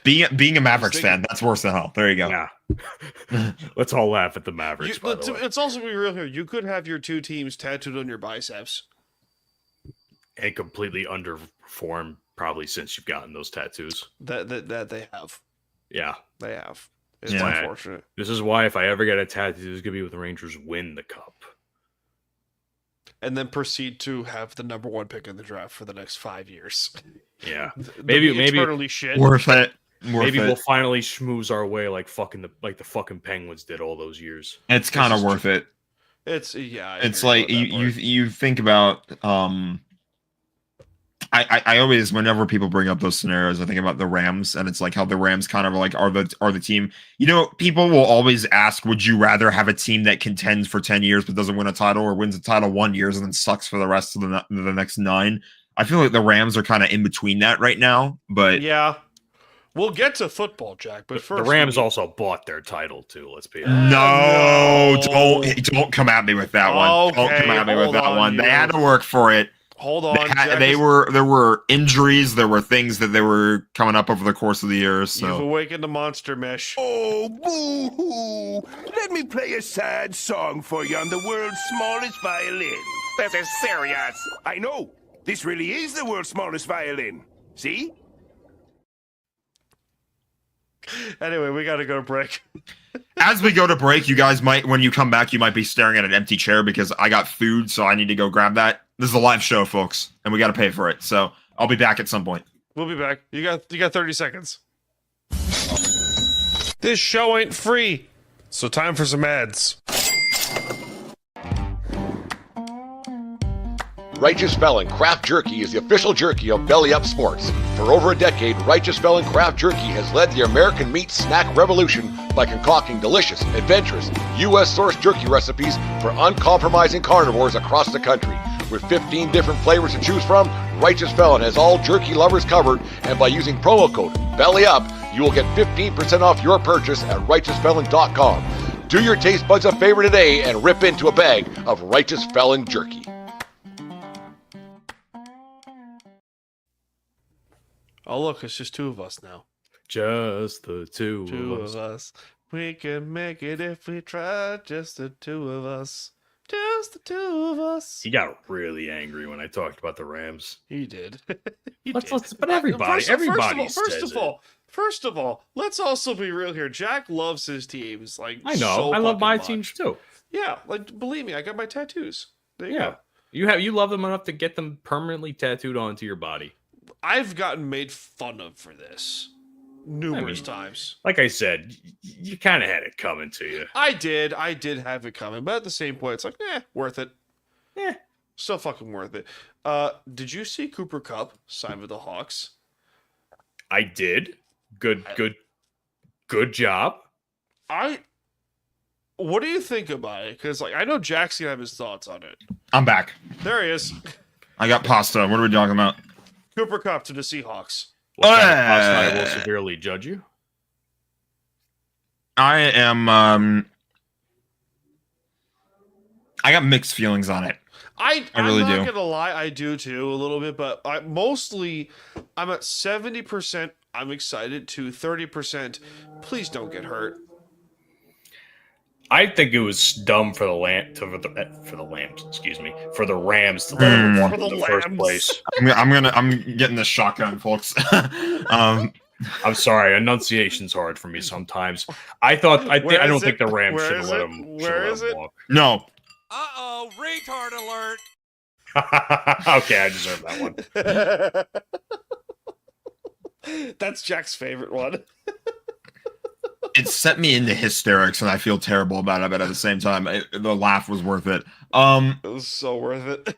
Being a Mavericks fan, that's worse than hell. There you go. Yeah. Let's all laugh at the Mavericks. It's also be real here. You could have your 2 teams tattooed on your biceps. And completely underperformed probably since you've gotten those tattoos. That they have. Yeah. They have. It's unfortunate. This is why if I ever get a tattoo, it's going to be with the Rangers win the cup. and then proceed to have the number 1 pick in the draft for the next 5 years. Yeah, maybe eternally shit. Worth it. Maybe we'll finally schmooze our way like the fucking Penguins did all those years. It's kind of worth it. It's It's like you think about I always, whenever people bring up those scenarios, I think about the Rams, and it's like how the Rams kind of like are the team. You know, people will always ask, would you rather have a team that contends for 10 years but doesn't win a title, or wins a title 1 year and then sucks for the rest of the next 9? I feel like the Rams are kind of in between that right now, but yeah. We'll get to football, Jack, but first... The Rams also bought their title, too, let's be honest. No, don't come at me with that one. Okay, don't come at me with that one. They had to work for it. Hold on. There were injuries. There were things that they were coming up over the course of the year. So you've awakened the monster, Mysh. Oh, boo-hoo. Let me play a sad song for you on the world's smallest violin. This is serious. I know. This really is the world's smallest violin. See? Anyway, we got to go to break. As we go to break, you guys might, when you come back, you might be staring at an empty chair because I got food, so I need to go grab that. This is a live show, folks, and we got to pay for it. So I'll be back at some point. We'll be back. You got 30 seconds. This show ain't free, so time for some ads. Righteous Felon Craft Jerky is the official jerky of Belly Up Sports. For over a decade, Righteous Felon Craft Jerky has led the American meat snack revolution by concocting delicious, adventurous, U.S.-sourced jerky recipes for uncompromising carnivores across the country. With 15 different flavors to choose from, Righteous Felon has all jerky lovers covered, and by using promo code BELLYUP, you will get 15% off your purchase at RighteousFelon.com. Do your taste buds a favor today and rip into a bag of Righteous Felon jerky. Oh, look, it's just 2 of us now. Just the two of us. We can make it if we try, just the 2 of us. Just the 2 of us. He got really angry when I talked about the Rams. He did. But everybody says First of all, let's also be real here. Jack loves his teams. Like, I know. So I love my much. teams too. Yeah, like believe me, I got my tattoos. There you go. You love them enough to get them permanently tattooed onto your body. I've gotten made fun of for this numerous times. Like I said, you kind of had it coming to you. I did have it coming, but at the same point, it's like, worth it. Still fucking worth it. Did you see Cooper Kupp sign with the Hawks? I did. Good job. What do you think about it? Because I know Jack's gonna have his thoughts on it. I'm back. There he is. I got pasta. What are we talking about? Cooper Kupp to the Seahawks. What kind of pasta I will severely judge you? I am. I got mixed feelings on it. I'm really not do. gonna lie, I do too a little bit, but I'm at 70%. I'm excited to 30%. Please don't get hurt. I think it was dumb for the Rams to let him walk in the first place. I'm getting the shotgun, folks. I'm sorry, enunciation's hard for me sometimes. I don't think the Rams should have let him. Where is it? Walk. No. Uh-oh, retard alert. Okay, I deserve that one. That's Jack's favorite one. It set me into hysterics, and I feel terrible about it, but at the same time, the laugh was worth it. It was so worth it.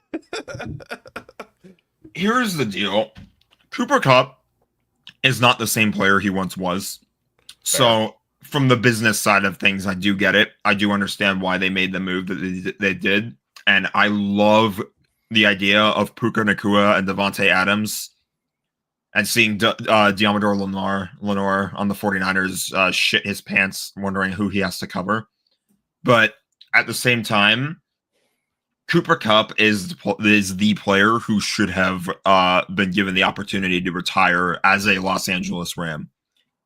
Here's the deal. Cooper Kupp is not the same player he once was. So, from the business side of things, I do get it. I do understand why they made the move that they did. And I love the idea of Puka Nacua and Devontae Adams and seeing Diamador Lenore on the 49ers shit his pants, wondering who he has to cover. But at the same time, Cooper Kupp is the player who should have been given the opportunity to retire as a Los Angeles Ram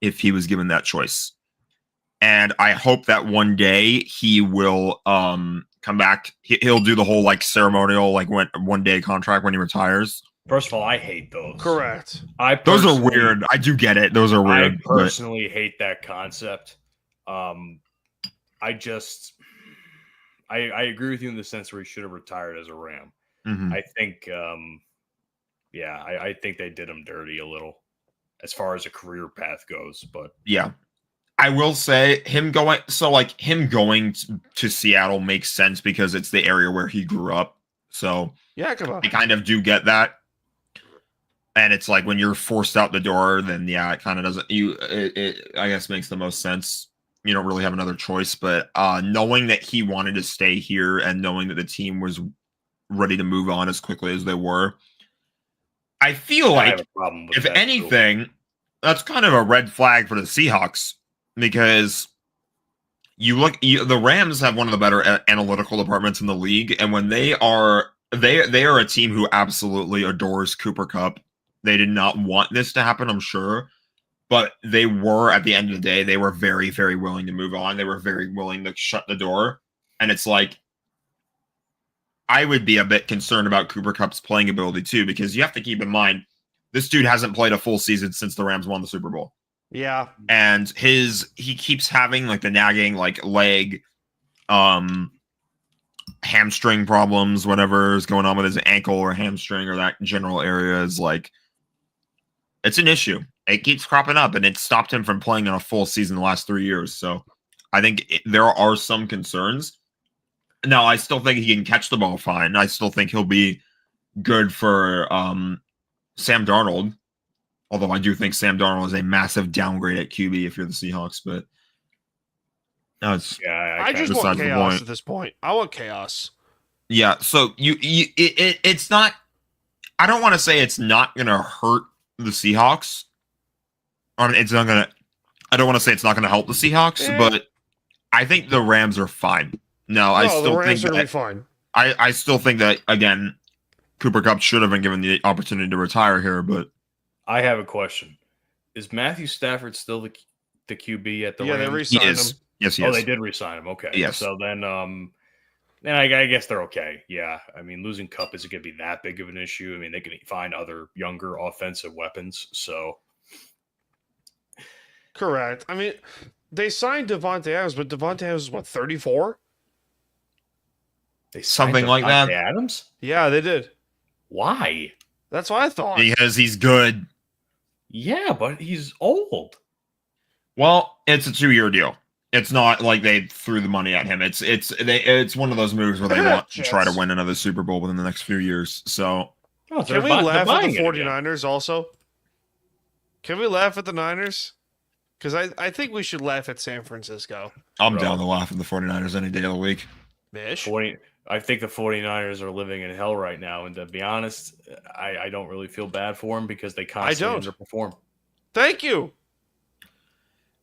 if he was given that choice. And I hope that one day he will come back. He'll do the whole ceremonial one-day contract when he retires. First of all, I hate those. Correct. Those are weird. I do get it. Those are weird. I personally hate that concept. I I agree with you in the sense where he should have retired as a Ram. Mhm. I think, I think they did him dirty a little as far as a career path goes. But yeah, I will say him going to Seattle makes sense because it's the area where he grew up. So yeah, come on. I kind of do get that. And it's like when you're forced out the door, then yeah, it kind of doesn't. It I guess makes the most sense. You don't really have another choice. But knowing that he wanted to stay here and knowing that the team was ready to move on as quickly as they were, I feel like if anything, that's kind of a red flag for the Seahawks because the Rams have one of the better analytical departments in the league, and when they are a team who absolutely adores Cooper Kupp. They did not want this to happen, I'm sure, but they were, at the end of the day, they were very, very willing to move on. They were very willing to shut the door. And it's like, I would be a bit concerned about Cooper Kupp's playing ability too, because you have to keep in mind, this dude hasn't played a full season since the Rams won the Super Bowl. Yeah. And he keeps having like the nagging, like leg, hamstring problems, whatever is going on with his ankle or hamstring or that general area is like, it's an issue. It keeps cropping up, and it stopped him from playing in a full season the last 3 years. So I think there are some concerns. Now, I still think he can catch the ball fine. I still think he'll be good for Sam Darnold, although I do think Sam Darnold is a massive downgrade at QB if you're the Seahawks. But no, it's I just want chaos at this point. I want chaos. Yeah, so it's not. I don't want to say it's not going to hurt the Seahawks. It's not gonna. I don't want to say it's not gonna help the Seahawks, but I think the Rams are fine. I still think the Rams are fine. I still think that again, Cooper Kupp should have been given the opportunity to retire here. But I have a question: is Matthew Stafford still the QB at the Rams? They re-signed him. Yes, he is. They did re-sign him. Okay, yes. So then I guess they're okay. Yeah, I mean, losing Kupp isn't going to be that big of an issue. I mean, they can find other younger offensive weapons. So, correct. I mean, they signed Devontae Adams, but Devontae Adams is what, 34? They something like that. Adams? Yeah, they did. Why? That's what I thought. Because he's good. Yeah, but he's old. Well, it's a 2-year deal. It's not like they threw the money at him. It's one of those moves where they want to try to win another Super Bowl within the next few years. So, can we laugh at the 49ers also? Can we laugh at the Niners? Because I think we should laugh at San Francisco. I'm down to laugh at the 49ers any day of the week. Mish? I think the 49ers are living in hell right now. And to be honest, I don't really feel bad for them because they constantly underperform. Thank you.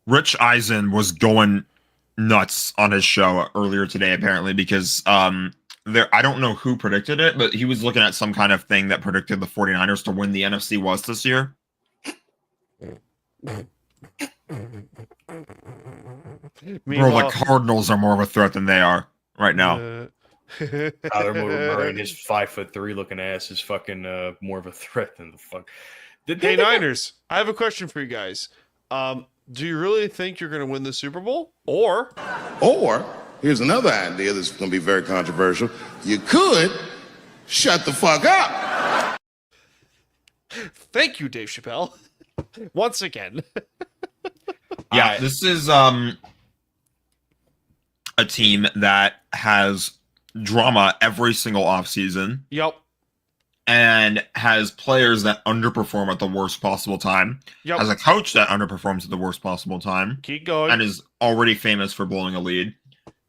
Rich Eisen was going nuts on his show earlier today, apparently, because I don't know who predicted it, but he was looking at some kind of thing that predicted the 49ers to win the NFC West this year. Bro, the Cardinals are more of a threat than they are right now. Kyler Murray and his 5'3" looking ass is fucking more of a threat than the fuck. Hey, Niners, I have a question for you guys. Do you really think you're going to win the Super Bowl? Or here's another idea that's going to be very controversial. You could shut the fuck up. Thank you, Dave Chappelle. Once again. Yeah, this is a team that has drama every single offseason. Yep. And has players that underperform at the worst possible time. Yep. Has a coach that underperforms at the worst possible time. Keep going. And is already famous for blowing a lead.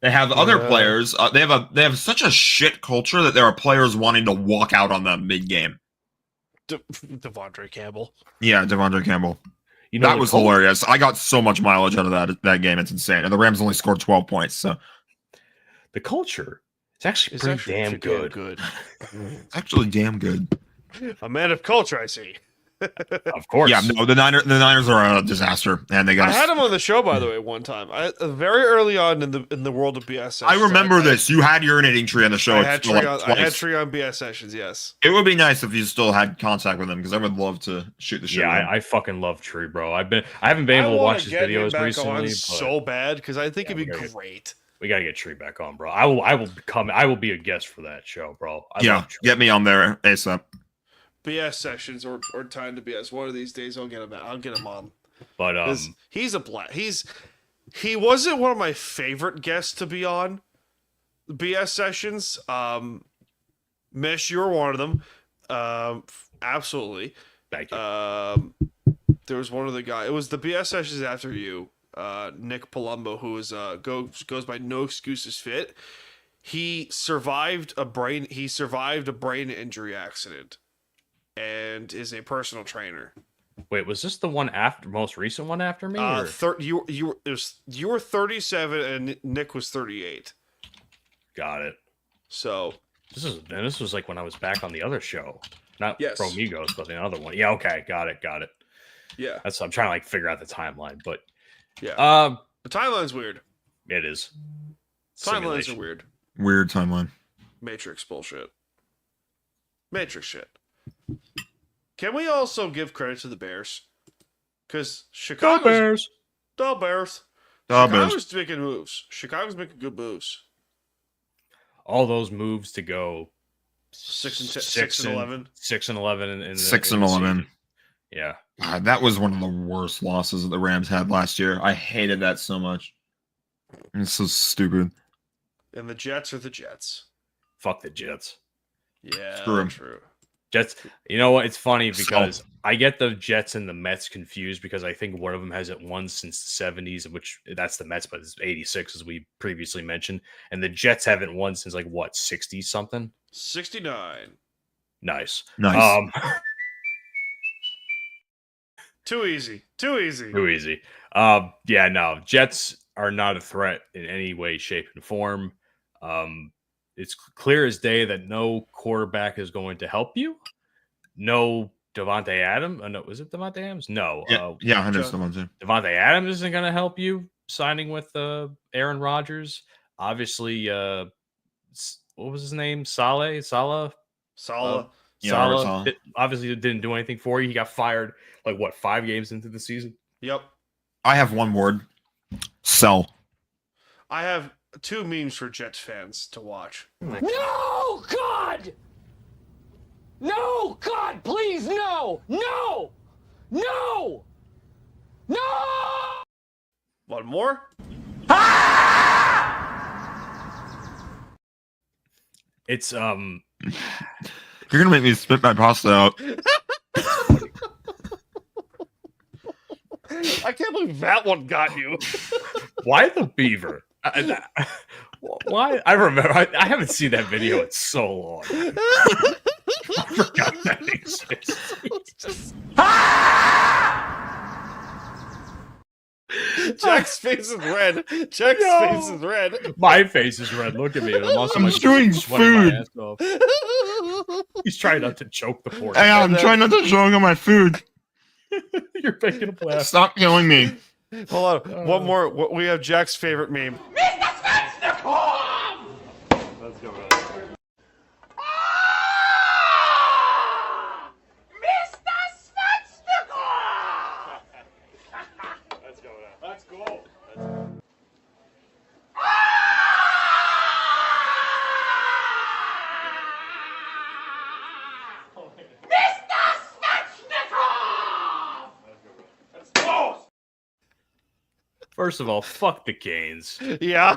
They have other players. They have such a shit culture that there are players wanting to walk out on them mid-game. Devondre Campbell. Yeah, Devondre Campbell. That was hilarious. I got so much mileage out of that game. It's insane. And the Rams only scored 12 points. So the culture. It's actually pretty damn good. It's actually damn good. A man of culture, I see. Of course. Yeah, no, the Niners are a disaster, and they got. I had him on the show, by the way, one time. Very early on in the world of BS sessions. I remember this. You had urinating tree on the show. I had tree on BS sessions. Yes. It would be nice if you still had contact with him because I would love to shoot the shit. Yeah, I fucking love Tree, bro. I haven't been able to watch his videos recently. So bad because I think it'd be great. We gotta get Tree back on, bro. I will be a guest for that show, bro. Get me on there ASAP. BS sessions or time to BS. One of these days I'll get him on. But he's a he wasn't one of my favorite guests to be on BS sessions. Mysh, you were one of them. Absolutely. Thank you. There was one other guy. It was the BS sessions after you, Nick Palumbo, who is goes by No Excuses Fit. He survived a brain injury accident, and is a personal trainer. Wait, was this the most recent one after me? You were 37 and Nick was 38. Got it. So this was like when I was back on the other show, not Yes. Pro Migos, but the other one. Yeah, okay, got it. Yeah, I'm trying to like figure out the timeline, but yeah, the timeline's weird. It is. Timelines are weird. Weird timeline. Matrix bullshit. Matrix shit. Can we also give credit to the Bears? Because Chicago's Chicago's making moves. Chicago's making good moves. All those moves to go 6 and 11. 6 and 11 in 6 and 11. Yeah. God, that was one of the worst losses that the Rams had last year. I hated that so much. It's so stupid. And the Jets are the Jets. Fuck the Jets. Yeah, Screw 'em. true. Jets. You know what? It's funny because I get the Jets and the Mets confused because I think one of them hasn't won since the 70s, which that's the Mets, but it's 86 as we previously mentioned, and the Jets haven't won since like what 60 something. 69. Nice. Too easy. Yeah, no. Jets are not a threat in any way, shape, and form. It's clear as day that no quarterback is going to help you. No Devontae Adams. No, was it Devontae Adams? No. Yeah, I know someone too. Devontae Adams isn't going to help you signing with Aaron Rodgers. Obviously, what was his name? Salah. Salah Obviously didn't do anything for you. He got fired like what 5 games into the season. Yep. I have one word. Sell. I have 2 memes for Jets fans to watch. No, God! No, God, please, no! No! No! No! One more? It's You're gonna make me spit my pasta out. I can't believe that one got you. Why the beaver? Why? I remember. I haven't seen that video in so long. I forgot that exists. Jack's face is red. Jack's face is red. My face is red. Look at me. I'm doing food. He's trying not to choke the poor. Hey, I'm trying not to choke on my food. You're making a blast. Stop killing me. Hold on. One more. We have Jack's favorite meme. Let's go, Let's go. First of all, fuck the Canes. Yeah.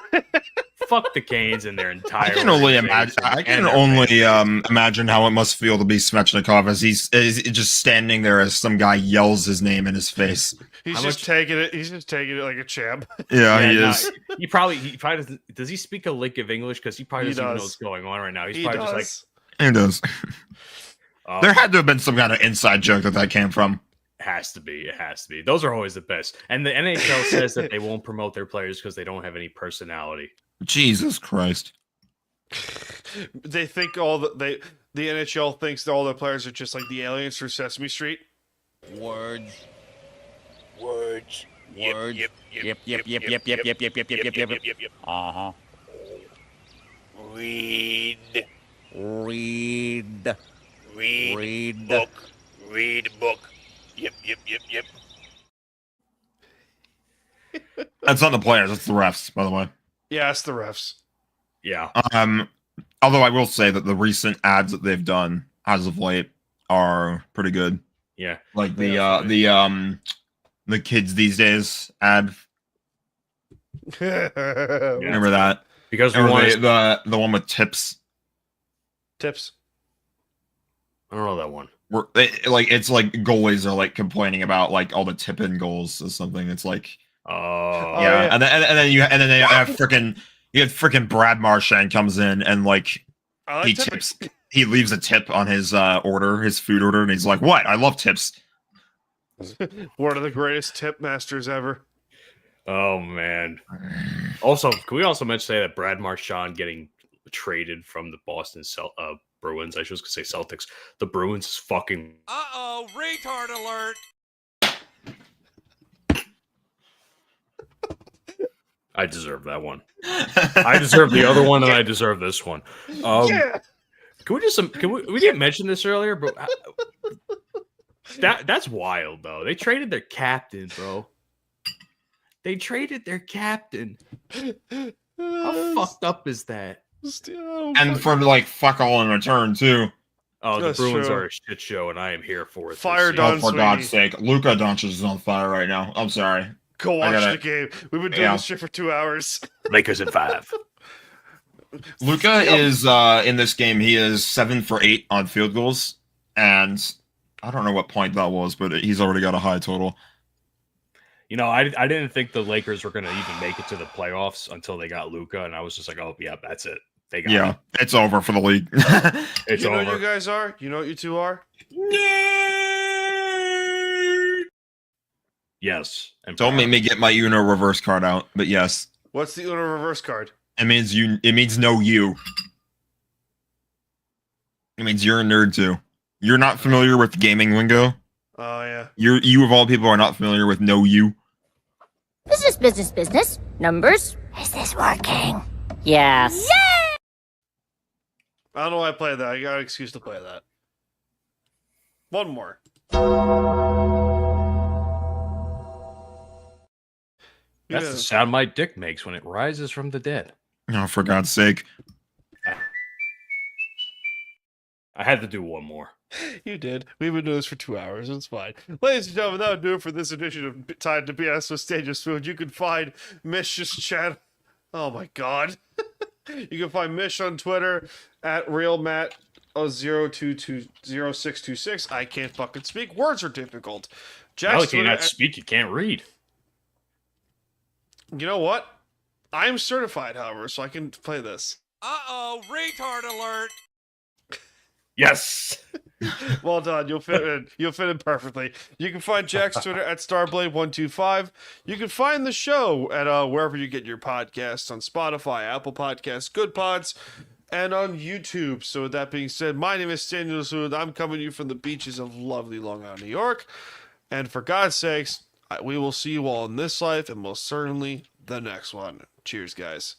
Fuck the Canes and their entire. I can only imagine how it must feel to be Svechnikov as he's just standing there as some guy yells his name in his face. He's just taking it like a champ. Yeah, he is. He probably does he speak a lick of English? Because he probably doesn't even know what's going on right now. He's probably just like he does. There had to have been some kind of inside joke that came from. Has to be. It has to be. Those are always the best. And the NHL says that they won't promote their players because they don't have any personality. Jesus Christ. They think the NHL thinks that all their players are just like the aliens from Sesame Street. Words. Yep. Uh-huh. Read. Read. Book. Yep. That's not the players, that's the refs, by the way. Yeah, it's the refs. Yeah. Although I will say that the recent ads that they've done as of late are pretty good. Yeah. Like the kids these days ad. Remember that? Because the one with tips. Tips. I don't know that one. It's like goalies are like complaining about like all the tip in goals or something. It's like yeah. and then you have freaking Brad Marchand comes in and like he tips. He leaves a tip on his food order, and he's like, "What? I love tips." One of the greatest tip masters ever. Oh man. Also, can we also mention that Brad Marchand getting traded from the Boston Bruins? I was gonna say Celtics. The Bruins is fucking. Uh-oh, retard alert. I deserve that one. I deserve the other one, and I deserve this one. Yeah. Can we didn't mention this earlier, but that's wild though. They traded their captain, bro. They traded their captain. How fucked up is that? And for like fuck all in return too. Oh, That's the Bruins true. are a shit show, and I am here for it. Fire this Don season. For Sweeney. God's sake, Luka Doncic is on fire right now. I'm sorry. Go watch gotta- the game. We've been doing this shit for 2 hours. Lakers in 5. Luka is in this game. He is 7 for 8 on field goals, and I don't know what point that was, but he's already got a high total. You know, I didn't think the Lakers were going to even make it to the playoffs until they got Luka, and I was just like, oh yeah, that's it. They got Yeah, it. it's over for the league. It's you know over. what you guys are? You know what you two are? Yes. And Don't make me get my Uno reverse card out, but yes, What's the Uno reverse card? it means you. It means no you. It means you're a nerd too. You're not familiar with gaming lingo. Oh yeah. You of all people are not familiar with no you. Business. Numbers. Is this working? Yes. I don't know why I played that. I got an excuse to play that. One more. That's the sound my dick makes when it rises from the dead. Oh, for God's sake! I had to do one more. You did. We've been doing this for 2 hours. It's fine. Ladies and gentlemen, that would do it for this edition of Time to BS with Staniel Food. You can find Mish's chat. Oh my god. You can find Mish on Twitter at RealMatt0220626. I can't fucking speak. Words are difficult. Now Jack's you cannot Twitter speak, you can't read. You know what? I'm certified, however, so I can play this. Uh-oh, retard alert. Yes. Well done. You'll fit in. You'll fit in perfectly. You can find Jack's Twitter at Starblade125. You can find the show at wherever you get your podcasts, on Spotify, Apple Podcasts, Good Pods, and on YouTube. So with that being said, my name is Staniel Sood. I'm coming to you from the beaches of lovely Long Island, New York. And for God's sakes, we will see you all in this life and most certainly the next one. Cheers, guys.